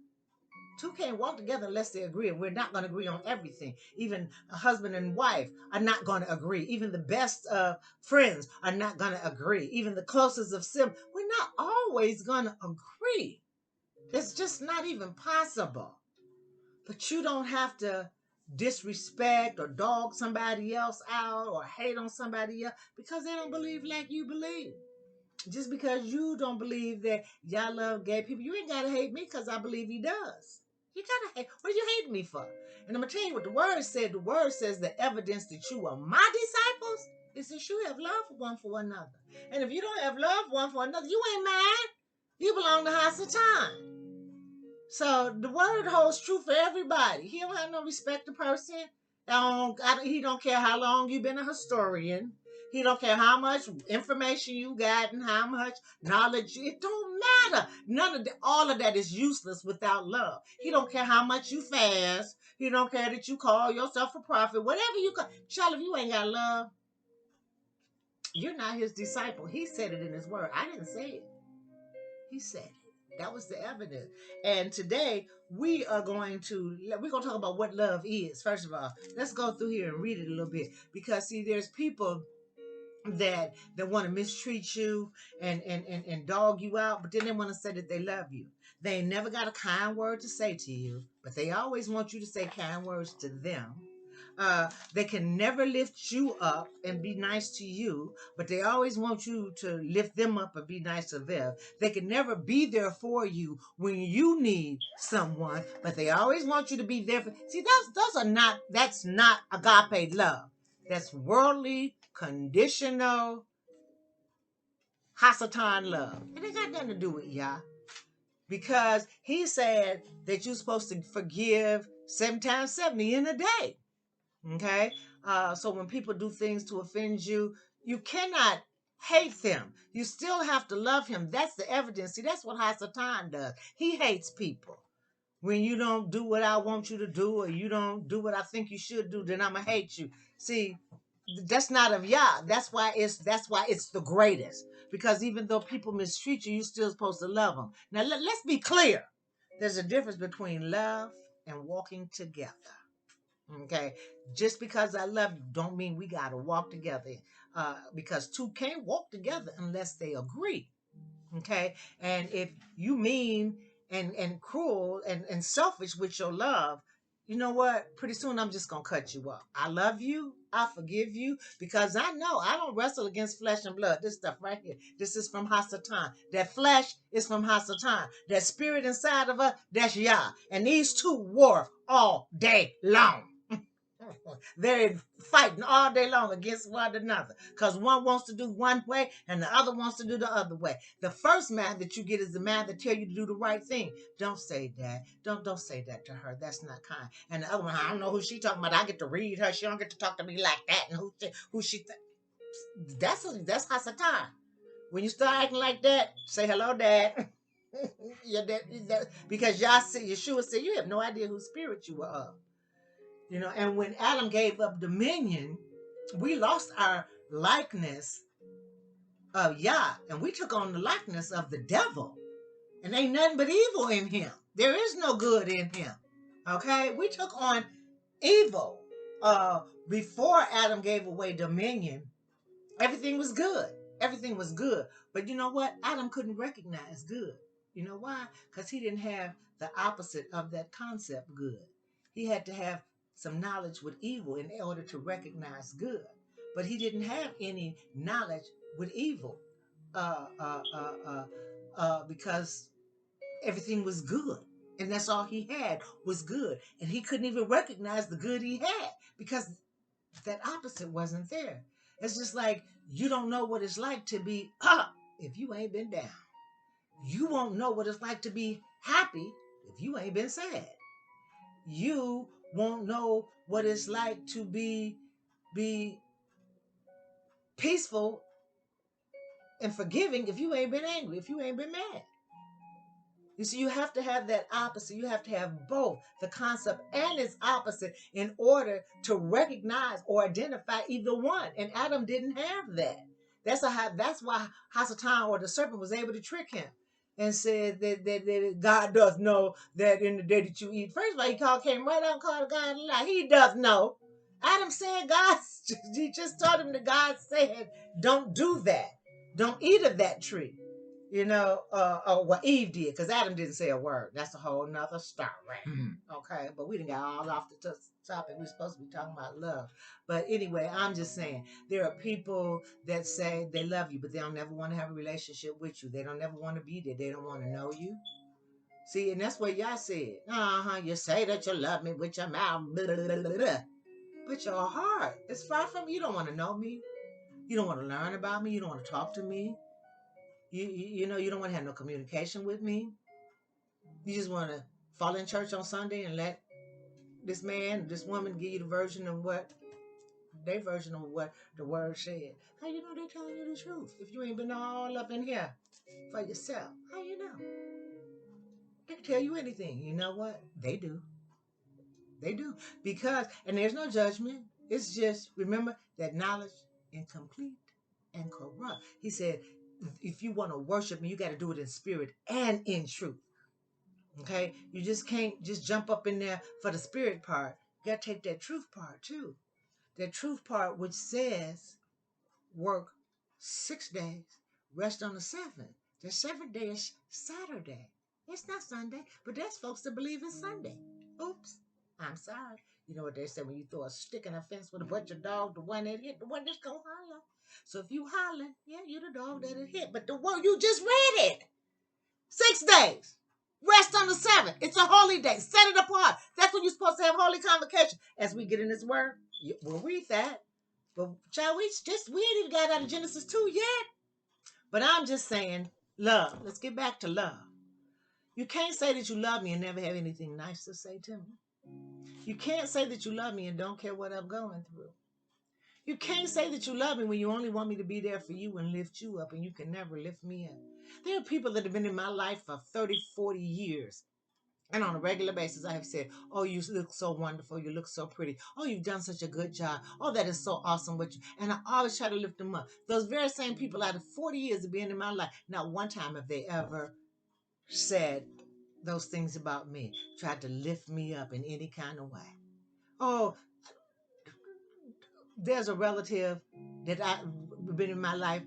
Two can't walk together unless they agree. And we're not going to agree on everything. Even a husband and wife are not going to agree. Even the best friends are not going to agree. Even the closest of siblings, we're not always going to agree. It's just not even possible. But you don't have to disrespect or dog somebody else out or hate on somebody else because they don't believe like you believe. Just because you don't believe that y'all love gay people, you ain't got to hate me because I believe he does. You got to hate. What are you hating me for? And I'm going to tell you what the word said. The word says the evidence that you are my disciples is that you have love one for another. And if you don't have love one for another, you ain't mine. You belong to Hasatan. So the word holds true for everybody. He don't have no respect to person. He don't care how long you've been a historian. He don't care how much information you got and how much knowledge. It don't matter. All of that is useless without love. He don't care how much you fast. He don't care that you call yourself a prophet. Whatever you call. Child, if you ain't got love, you're not his disciple. He said it in his word. I didn't say it. He said it. That was the evidence. And today we're going to talk about what love is. First of all, let's go through here and read it a little bit, because see, there's people that want to mistreat you and dog you out, but then they want to say that they love you. They ain't never got a kind word to say to you, but they always want you to say kind words to them. They can never lift you up and be nice to you, but they always want you to lift them up and be nice to them. They can never be there for you when you need someone, but they always want you to be there for. See, that's not agape love. That's worldly, conditional, Hasatan love. And it got nothing to do with Yah. Because he said that you're supposed to forgive 7 times 70 in a day. Okay? So when people do things to offend you, you cannot hate them. You still have to love him. That's the evidence. See, that's what Hasatan does. He hates people. When you don't do what I want you to do, or you don't do what I think you should do, then I'm going to hate you. See, that's not of Yah. That's why it's the greatest. Because even though people mistreat you, you're still supposed to love them. Now, let's be clear. There's a difference between love and walking together. Okay, just because I love you don't mean we got to walk together, because two can't walk together unless they agree. Okay, and if you mean and cruel and selfish with your love, you know what? Pretty soon I'm just going to cut you off. I love you. I forgive you because I know I don't wrestle against flesh and blood. This stuff right here, this is from Hasatan. That flesh is from Hasatan. That spirit inside of us, that's Yah. And these two war all day long. They're fighting all day long against one another because one wants to do one way and the other wants to do the other way. The first man that you get is the man that tell you to do the right thing. Don't say that. Don't say that to her. That's not kind. And the other one, I don't know who she talking about. I get to read her. She don't get to talk to me like that. And that's Hasatan. When you start acting like that, say hello, Dad. Because Yeshua said you have no idea whose spirit you were of. You know, and when Adam gave up dominion, we lost our likeness of Yah, and we took on the likeness of the devil. And ain't nothing but evil in him. There is no good in him. Okay? We took on evil. Before Adam gave away dominion, everything was good. Everything was good. But you know what? Adam couldn't recognize good. You know why? Because he didn't have the opposite of that concept, good. He had to have some knowledge with evil in order to recognize good. But he didn't have any knowledge with evil because everything was good. And that's all he had was good. And he couldn't even recognize the good he had because that opposite wasn't there. It's just like you don't know what it's like to be up if you ain't been down. You won't know what it's like to be happy if you ain't been sad. You won't know what it's like to be peaceful and forgiving if you ain't been angry, if you ain't been mad. You see, you have to have that opposite. You have to have both the concept and its opposite in order to recognize or identify either one. And Adam didn't have that. That's why Hasatan, or the serpent, was able to trick him and said that God does know that in the day that you eat. First of all, came right out and called God a lie. He does know. Adam said he just told him that God said, don't do that. Don't eat of that tree. You know, what Eve did, because Adam didn't say a word. That's a whole nother story. Okay, but we didn't get all off the topic. We're supposed to be talking about love. But anyway, I'm just saying, there are people that say they love you, but they don't ever want to have a relationship with you. They don't ever want to be there. They don't want to know you. See, and that's what y'all said. You say that you love me with your mouth, blah, blah, blah, blah. But your heart is far from you. You don't want to know me. You don't want to learn about me. You don't want to talk to me. You know, you don't want to have no communication with me. You just want to fall in church on Sunday and let this man, this woman give you the version of what their version of what the word said. How you know they're telling you the truth if you ain't been all up in here for yourself? How you know? They can tell you anything. You know what? They do. They do. Because, and there's no judgment. It's just, remember that knowledge incomplete and corrupt. He said, if you want to worship me, you got to do it in spirit and in truth. Okay? You just can't just jump up in there for the spirit part. You got to take that truth part too. That truth part which says work 6 days, rest on the 7th. The 7th day is Saturday. It's not Sunday, but there's folks that believe it's Sunday. Oops. I'm sorry. You know what they say when you throw a stick in a fence with a bunch of dogs, the one that hit, the one that's going to holler. So if you holler, yeah, you're the dog that it hit. But the word, you just read it. 6 days. Rest on the 7th. It's a holy day. Set it apart. That's when you're supposed to have holy convocation. As we get in this word, we'll read that. But child, we ain't even got out of Genesis 2 yet. But I'm just saying, love. Let's get back to love. You can't say that you love me and never have anything nice to say to me. You can't say that you love me and don't care what I'm going through. You can't say that you love me when you only want me to be there for you and lift you up, and you can never lift me up. There are people that have been in my life for 30, 40 years. And on a regular basis, I have said, oh, you look so wonderful. You look so pretty. Oh, you've done such a good job. Oh, that is so awesome with you. And I always try to lift them up. Those very same people out of 40 years of being in my life, not one time have they ever said those things about me, tried to lift me up in any kind of way. Oh, there's a relative that I've been in my life.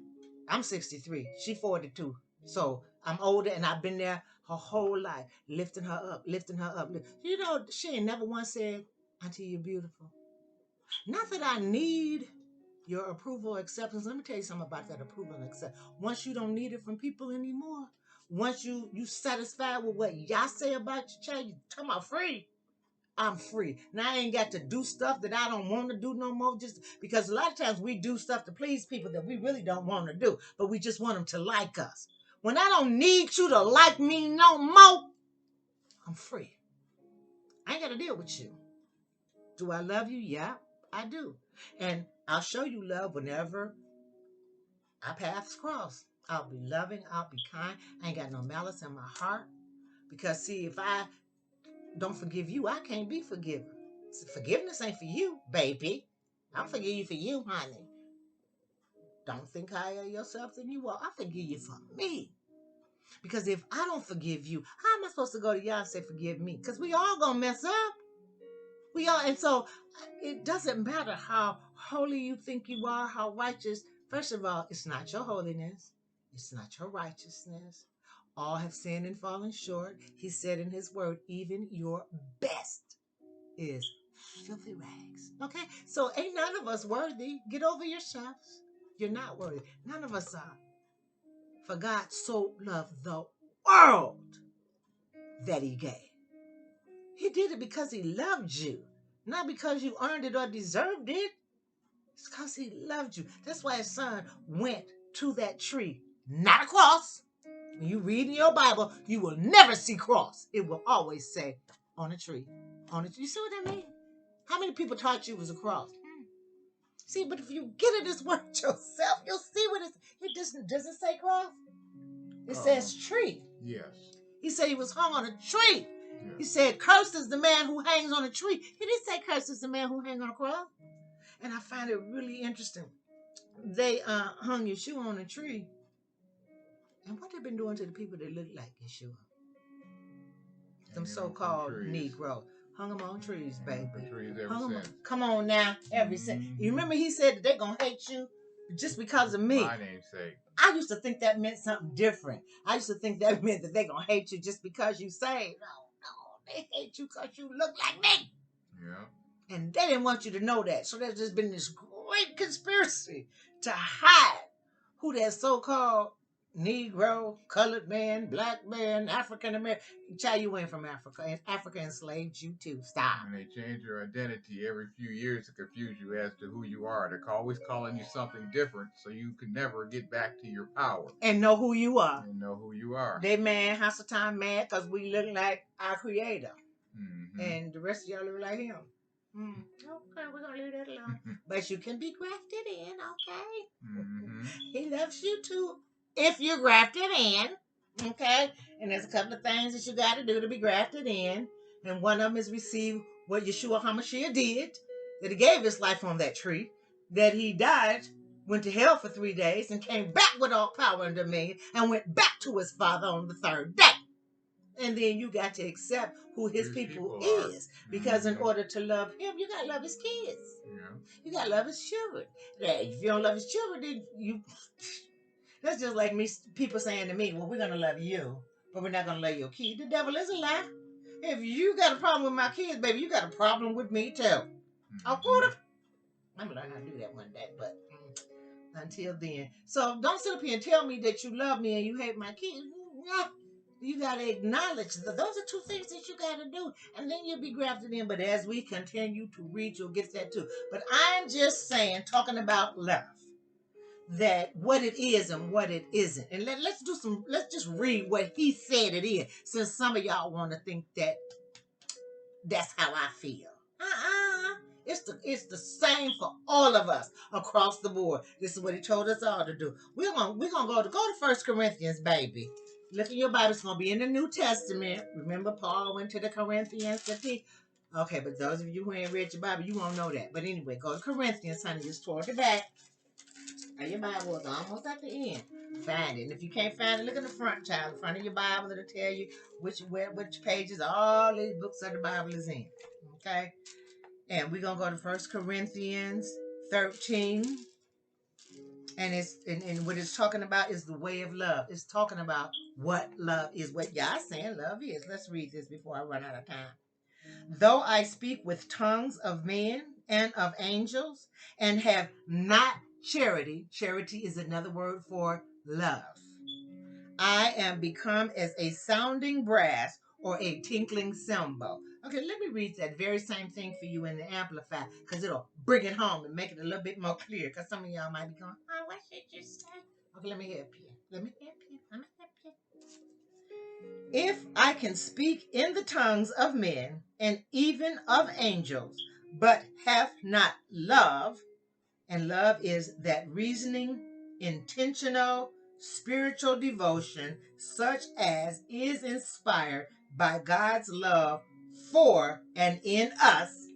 I'm 63. She 42. So I'm older and I've been there her whole life, lifting her up, lifting her up. You know, she ain't never once said, "Auntie, you're beautiful." Not that I need your approval or acceptance. Let me tell you something about that approval and acceptance. Once you don't need it from people anymore, once you satisfied with what y'all say about your child, you talking about free. I'm free. Now I ain't got to do stuff that I don't want to do no more, just because a lot of times we do stuff to please people that we really don't want to do, but we just want them to like us. When I don't need you to like me no more, I'm free. I ain't got to deal with you. Do I love you? Yeah, I do. And I'll show you love whenever our paths cross. I'll be loving. I'll be kind. I ain't got no malice in my heart. Because, see, if I don't forgive you, I can't be forgiven. Forgiveness ain't for you, baby. I'll forgive you for you, honey. Don't think higher of yourself than you are. I forgive you for me. Because if I don't forgive you, how am I supposed to go to y'all and say, forgive me? Because we all going to mess up. We all, and so it doesn't matter how holy you think you are, how righteous. First of all, it's not your holiness. It's not your righteousness. All have sinned and fallen short. He said in his word, even your best is filthy rags. Okay? So ain't none of us worthy. Get over yourselves. You're not worthy. None of us are. For God so loved the world that he gave. He did it because he loved you. Not because you earned it or deserved it. It's because he loved you. That's why his son went to that tree. Not a cross. When you read in your Bible, you will never see cross. It will always say on a tree. On a tree. You see what I mean? How many people taught you it was a cross? See, but if you get in this word yourself, you'll see what it doesn't say cross. It says tree. Yes. He said he was hung on a tree. Yes. He said, cursed is the man who hangs on a tree. He didn't say cursed is the man who hangs on a cross. And I find it really interesting. They hung Yeshua on a tree. And what they've been doing to the people that look like Yeshua? Them so-called Negro. Hung them on trees, baby. Trees ever since. Come on now, ever since. You remember he said that they're going to hate you just because of me. My namesake. I used to think that meant something different. I used to think that meant that they're going to hate you just because you say, no, they hate you because you look like me. Yeah. And they didn't want you to know that. So there's just been this great conspiracy to hide who that so-called Negro, colored man, black man, African American. Child, you went from Africa, and Africa enslaved you too. Stop. And they change your identity every few years to confuse you as to who you are. They're always calling you something different, so you can never get back to your power and know who you are. And know who you are. They mad, Hasatan mad, because we look like our Creator, and the rest of y'all look like Him. Okay, we're gonna leave that alone. But you can be grafted in, okay? He loves you too if you're grafted in, okay? And there's a couple of things that you got to do to be grafted in, and one of them is receive what Yeshua HaMashiach did, that he gave his life on that tree, that he died, went to hell for 3 days, and came back with all power and dominion, and went back to his Father on the third day. And then you got to accept who his people is. Because in order to love him, you got to love his kids. Yeah. You got to love his children. If you don't love his children, then you... That's just like me, people saying to me, well, we're going to love you, but we're not going to love your kids. The devil is a lie. If you got a problem with my kids, baby, you got a problem with me too. I'm going to learn how to do that one day, but until then. So don't sit up here and tell me that you love me and you hate my kids. You got to acknowledge that those are two things that you got to do. And then you'll be grafted in. But as we continue to read, you'll get that too. But I'm just saying, talking about love, that what it is and what it isn't. And let's just read what he said it is. Since some of y'all want to think that that's how I feel. It's the same for all of us across the board. This is what he told us all to do. We're gonna go to 1 Corinthians, baby. Look in your Bible. It's gonna be in the New Testament. Remember, Paul went to the Corinthians. Okay, but those of you who ain't read your Bible, you won't know that. But anyway, go to Corinthians, honey. Just toward the back. And your Bible is almost at the end. Find it. And if you can't find it, look in the front, child. In front of your Bible, it'll tell you which pages all these books of the Bible is in. Okay? And we're going to go to 1 Corinthians 13. And what it's talking about is the way of love. It's talking about what love is, what y'all saying love is. Let's read this before I run out of time. Though I speak with tongues of men and of angels and have not charity, charity is another word for love, I am become as a sounding brass or a tinkling cymbal. Okay, let me read that very same thing for you in the Amplified because it'll bring it home and make it a little bit more clear because some of y'all might be going, oh, what should you say? Okay, let me help you. Let me help you. I'm going to help you. If I can speak in the tongues of men and even of angels, but have not love, and love is that reasoning, intentional, spiritual devotion, such as is inspired by God's love for and in us,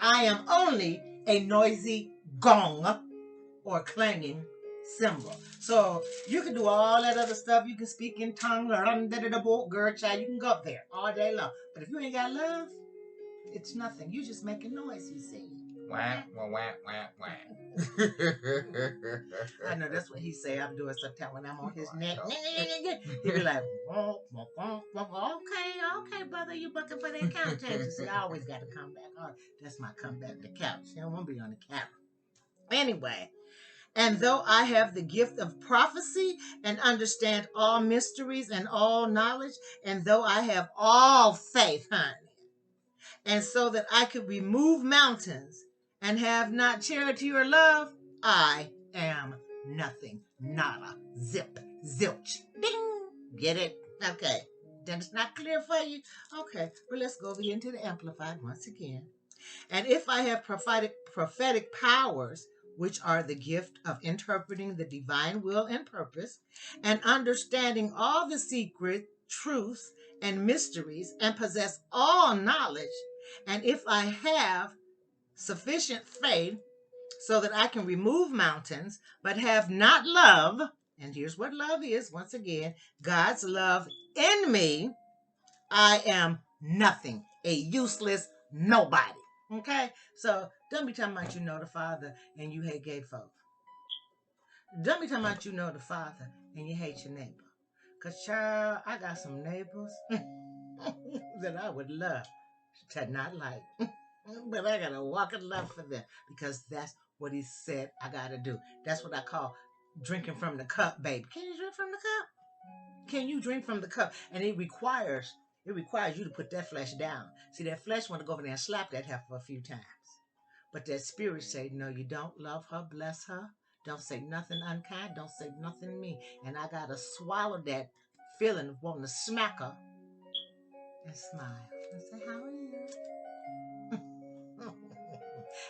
I am only a noisy gong or clanging cymbal. So you can do all that other stuff. You can speak in tongues, girl, child. You can go up there all day long. But if you ain't got love, it's nothing. You just making noise, he said. Wah, wah, wah, wah, wah. I know that's what he say. I'm doing sometimes when I'm on his neck. He be like, okay, brother, you looking for that couch change. See, I always got to come back. Oh, that's my comeback to couch. You don't want to be on the couch. Anyway, and though I have the gift of prophecy and understand all mysteries and all knowledge, and though I have all faith, honey, and so that I could remove mountains and have not charity or love, I am nothing. Nada. Zip. Zilch. Ding. Get it? Okay. Then it's not clear for you? Okay. Well, let's go over here into the Amplified once again. And if I have prophetic powers, which are the gift of interpreting the divine will and purpose, and understanding all the secret truths and mysteries, and possess all knowledge, and if I have sufficient faith so that I can remove mountains, but have not love, and here's what love is, once again, God's love in me, I am nothing, a useless nobody. Okay? So don't be talking about you know the Father and you hate gay folk. Don't be talking about you know the Father and you hate your neighbor. Because, child, I got some neighbors that I would love to not like. But I got to walk in love for them because that's what he said I got to do. That's what I call drinking from the cup, baby. Can you drink from the cup? Can you drink from the cup? And it requires you to put that flesh down. See, that flesh want to go over there and slap that heifer a few times. But that spirit say, no, you don't love her, bless her. Don't say nothing unkind. Don't say nothing mean. And I got to swallow that feeling of wanting to smack her and smile and say, how are you?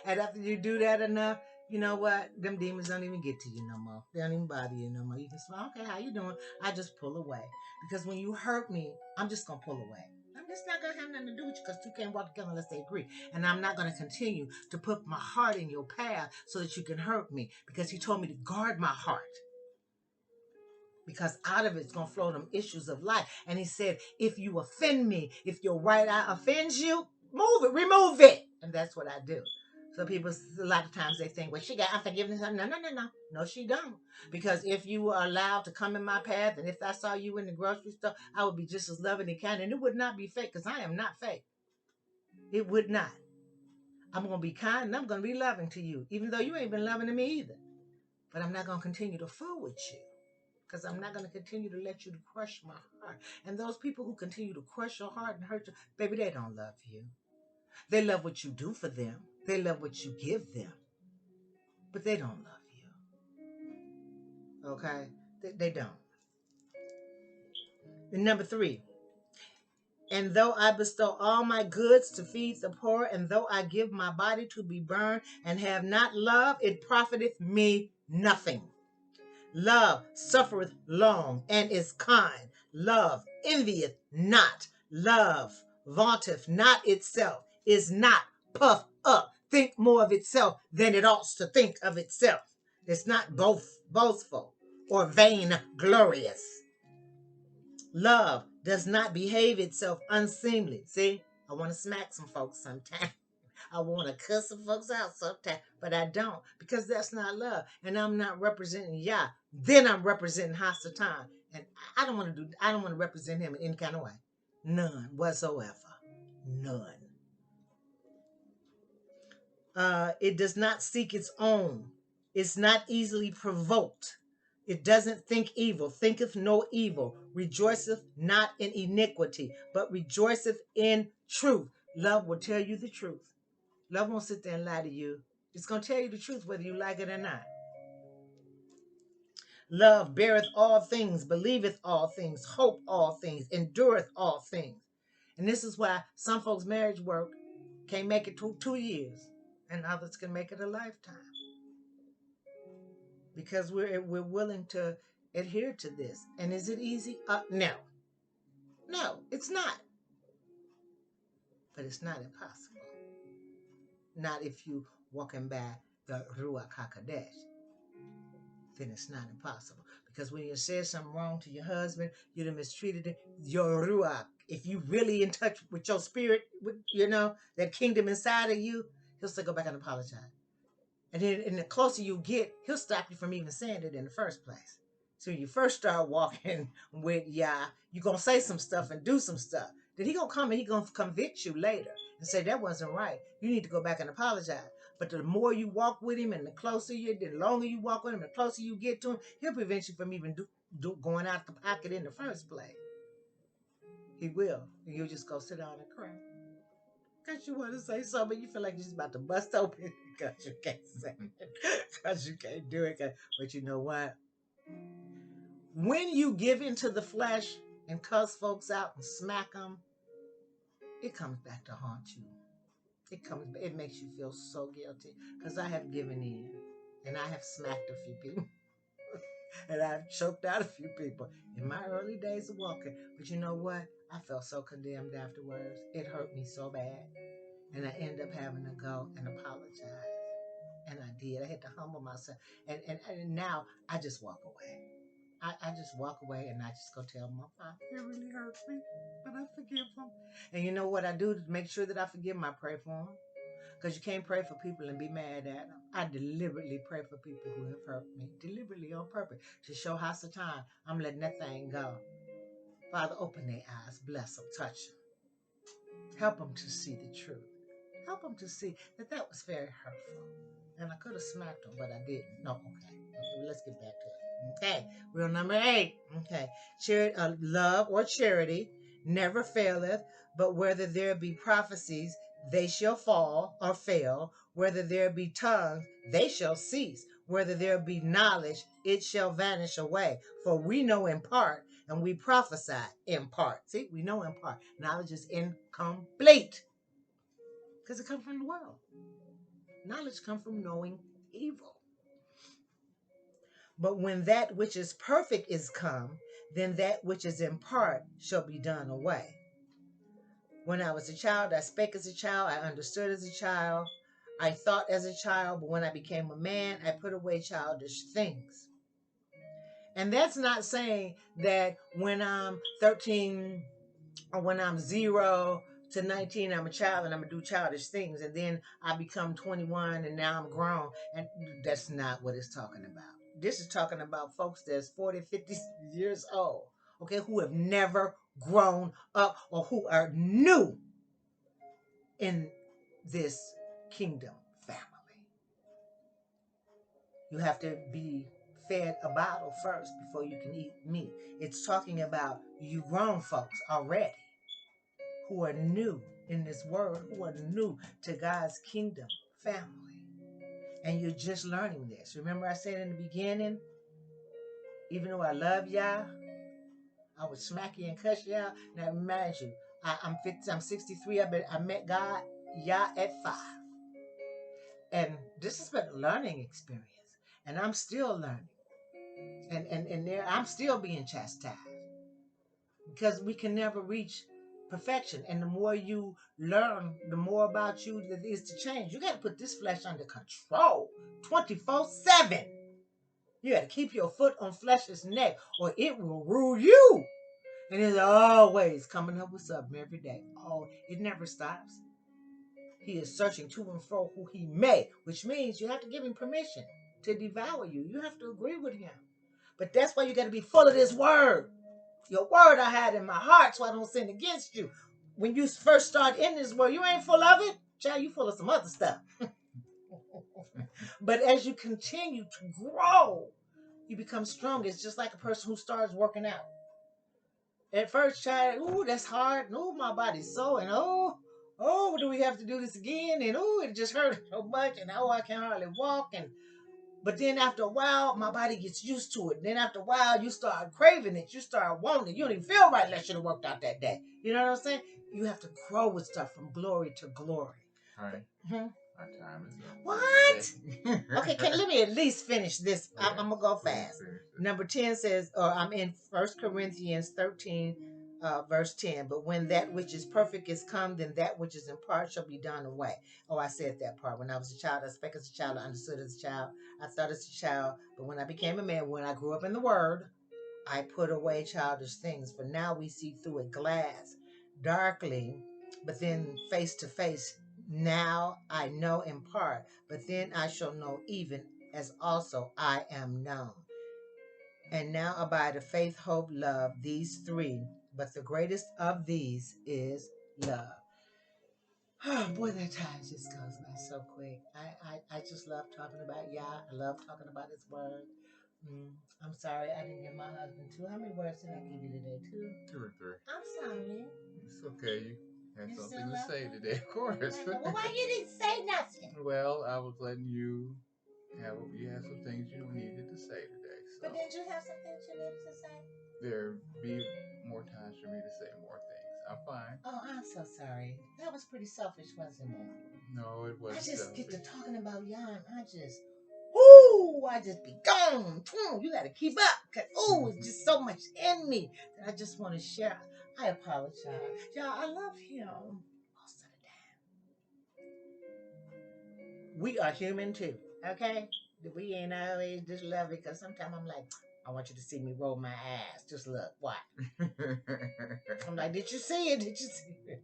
And after you do that enough, you know what? Them demons don't even get to you no more. They don't even bother you no more. You can smile, okay, how you doing? I just pull away. Because when you hurt me, I'm just going to pull away. I'm just not going to have nothing to do with you because two can't walk together unless they agree. And I'm not going to continue to put my heart in your path so that you can hurt me because he told me to guard my heart. Because out of it's going to flow them issues of life. And he said, if you offend me, if your right eye offends you, move it, remove it. And that's what I do. So people, a lot of times they think, well, she got unforgiveness. No. No, she don't. Because if you were allowed to come in my path, and if I saw you in the grocery store, I would be just as loving and kind. And it would not be fake, because I am not fake. It would not. I'm going to be kind, and I'm going to be loving to you, even though you ain't been loving to me either. But I'm not going to continue to fool with you, because I'm not going to continue to let you to crush my heart. And those people who continue to crush your heart and hurt you, baby, they don't love you. They love what you do for them. They love what you give them. But they don't love you. Okay? They don't. And number 3. And though I bestow all my goods to feed the poor, and though I give my body to be burned, and have not love, it profiteth me nothing. Love suffereth long, and is kind. Love envieth not. Love vaunteth not itself, is not puffed up, think more of itself than it ought to think of itself. It's not boastful or vainglorious. Love does not behave itself unseemly. See, I want to smack some folks sometimes. I want to cuss some folks out sometimes, but I don't, because that's not love. And I'm not representing Yah. Then I'm representing Hasatan. And I don't want to represent him in any kind of way. None whatsoever. None. It does not seek its own. It's not easily provoked. It doesn't think evil, thinketh no evil, rejoiceth not in iniquity, but rejoiceth in truth. Love will tell you the truth. Love won't sit there and lie to you. It's going to tell you the truth whether you like it or not. Love beareth all things, believeth all things, hope all things, endureth all things. And this is why some folks' marriage work can't make it 2 years, and others can make it a lifetime. Because we're willing to adhere to this. And is it easy? No, it's not. But it's not impossible. Not if you walking by the Ruach HaKodesh. Then it's not impossible. Because when you say something wrong to your husband, you done mistreated it, your Ruach, if you really in touch with your spirit, with, that kingdom inside of you, he'll still go back and apologize. And then, and the closer you get, he'll stop you from even saying it in the first place. So when you first start walking with Yah, you're going to say some stuff and do some stuff. Then he going to come and he going to convict you later and say, that wasn't right. You need to go back and apologize. But the more you walk with him and the longer you walk with him, the closer you get to him, he'll prevent you from even going out the pocket in the first place. He will. And you'll just go sit down and cry. Because you want to say something, you feel like you're just about to bust open because you can't say it, because you can't do it. But you know what? When you give into the flesh and cuss folks out and smack them, it comes back to haunt you. It makes you feel so guilty, because I have given in and I have smacked a few people and I've choked out a few people in my early days of walking. But you know what? I felt so condemned afterwards. It hurt me so bad. And I ended up having to go and apologize. And I did. I had to humble myself. And now I just walk away. I just walk away and I just go tell my father, it really hurts me, but I forgive him. And you know what I do to make sure that I forgive him? I pray for him. Because you can't pray for people and be mad at them. I deliberately pray for people who have hurt me. Deliberately on purpose. To show Hasatan, I'm letting that thing go. Father, open their eyes. Bless them. Touch them. Help them to see the truth. Help them to see that was very hurtful. And I could have smacked them, but I didn't. No, okay. Well, let's get back to it. Okay, rule number 8. Okay, love or charity never faileth, but whether there be prophecies, they shall fall or fail. Whether there be tongues, they shall cease. Whether there be knowledge, it shall vanish away. For we know in part, and we prophesy in part. See, we know in part. Knowledge is incomplete, because it comes from the world. Knowledge comes from knowing evil. But when that which is perfect is come, then that which is in part shall be done away. When I was a child, I spake as a child, I understood as a child, I thought as a child, but when I became a man, I put away childish things. And that's not saying that when I'm 13 or when I'm 0 to 19, I'm a child and I'm going to do childish things. And then I become 21 and now I'm grown. And that's not what it's talking about. This is talking about folks that's 40, 50 years old, okay, who have never grown up or who are new in this kingdom family. You have to be fed a bottle first before you can eat meat. It's talking about you grown folks already who are new in this world, who are new to God's kingdom family. And you're just learning this. Remember I said in the beginning, even though I love y'all, I would smack you and cuss you out. Now imagine you, I'm 63. I met God, Yah, at 5. And this has been a learning experience. And I'm still learning. And there I'm still being chastised. Because we can never reach perfection. And the more you learn, the more about you that is to change. You got to put this flesh under control 24/7. You got to keep your foot on flesh's neck or it will rule you. And it's always coming up with something every day. Oh, it never stops. He is searching to and fro who he may, which means you have to give him permission to devour you. You have to agree with him. But that's why you got to be full of this word. Your word I had in my heart so I don't sin against you. When you first start in this word, you ain't full of it. Child, you full of some other stuff. But as you continue to grow, you become stronger. It's just like a person who starts working out. At first, child, ooh, that's hard. And, ooh, my body's sore. And oh, do we have to do this again? And ooh, it just hurts so much. And oh, I can hardly walk. But then after a while, my body gets used to it. And then after a while, you start craving it. You start wanting it. You don't even feel right unless you have worked out that day. You know what I'm saying? You have to grow with stuff from glory to glory. All right. Mm-hmm. Our time is up. What? Okay, let me at least finish this. Okay, I'm going to go fast. Number 10 says, or I'm in 1 Corinthians 13, verse 10. But when that which is perfect is come, then that which is in part shall be done away. Oh, I said that part. When I was a child, I spake as a child, I understood as a child, I thought as a child. But when I became a man, when I grew up in the word, I put away childish things. For now we see through a glass, darkly, but then face to face. Now I know in part, but then I shall know even as also I am known. And now abide of faith, hope, love, these three, but the greatest of these is love. Oh boy, that time just goes by so quick. I just love talking about Yah. I love talking about his word. I'm sorry I didn't give my husband two. How many words did I give you today? Two? 2 or 3. I'm sorry. It's okay. You had You something still to love say me? today, of course. Well, why you didn't say nothing? Well, I was letting you have. You had some things you needed to say today. So But didn't you have some things you needed to say? there be more times for me to say more things. I'm fine. Oh, I'm so sorry. That was pretty selfish, wasn't it? No, it wasn't. I just get to selfish. talking about Jan. I just be gone. You got to keep up. Cause, it's just so much in me that I just want to share. I apologize. Y'all, I love him most of the time. We are human too, okay? We ain't always just love it because sometimes I'm like, I want you to see me roll my ass. Just look. What? I'm like, did you see it? Did you see it?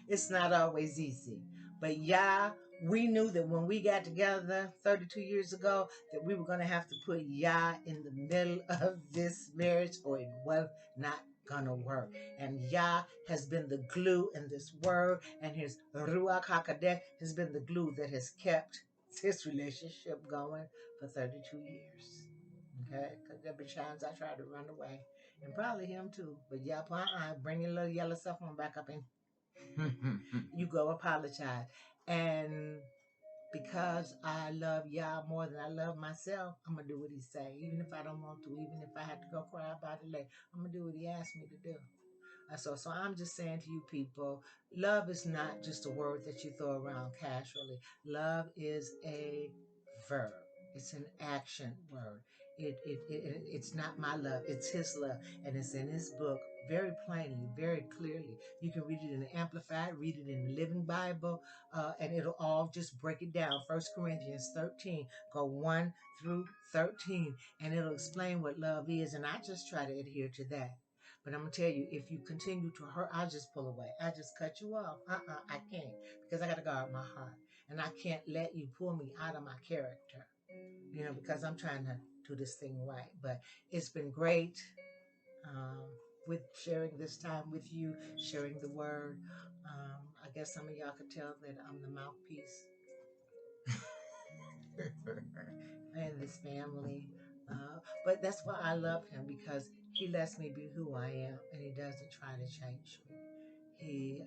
It's not always easy. But yeah, we knew that when we got together 32 years ago that we were going to have to put Yah in the middle of this marriage or it was not going to work. And Yah has been the glue in this word, and his Ruach HaKodesh has been the glue that has kept this relationship going for 32 years. Okay? Because there be times I tried to run away. And probably him too. But Yah, bring your little yellow stuff on back up in. You go apologize. And because I love Yah more than I love myself, I'm going to do what he say. Even if I don't want to, even if I have to go cry about it later, I'm going to do what he asked me to do. So I'm just saying to you people, love is not just a word that you throw around casually. Love is a verb. It's an action word. It's not my love. It's his love. And it's in his book very plainly, very clearly. You can read it in the Amplified, read it in the Living Bible, and it'll all just break it down. 1 Corinthians 13, go 1 through 13, and it'll explain what love is. And I just try to adhere to that. But I'm going to tell you, if you continue to hurt, I'll just pull away. I just cut you off. I can't, because I got to guard my heart. And I can't let you pull me out of my character, because I'm trying to do this thing right. But it's been great with sharing this time with you, sharing the word. I guess some of y'all could tell that I'm the mouthpiece in this family. But that's why I love him, because he lets me be who I am, and he doesn't try to change me.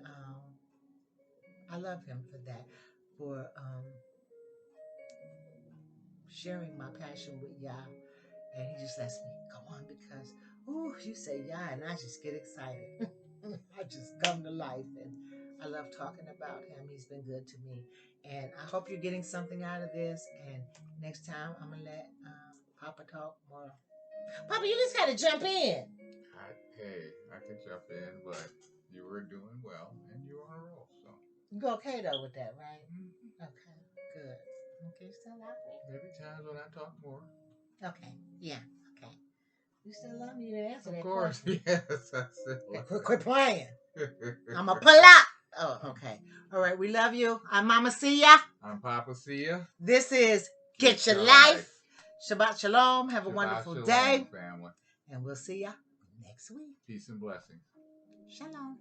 I love him for that, for sharing my passion with Yah, and he just lets me go on because, you say Yah, and I just get excited. I just come to life, and I love talking about him. He's been good to me, and I hope you're getting something out of this. And next time, I'm gonna let Papa talk more. Papa, you just gotta jump in. I can jump in, but you were doing well, and you were on a roll, so. You okay though with that, right? Mm-hmm. Okay, good. Okay, you still love me? Maybe times when I talk more. Okay, yeah, okay. You still love me? You answer that question. Of course, yes. I said. Quit playing. I'm a pull out. Oh, okay. All right. We love you. I'm Mama Sia. I'm Papa Sia. This is Get Your Your Life. Shabbat Shalom. Have a Shabbat wonderful Shalom, day. family. And we'll see ya next week. Peace and blessings. Shalom.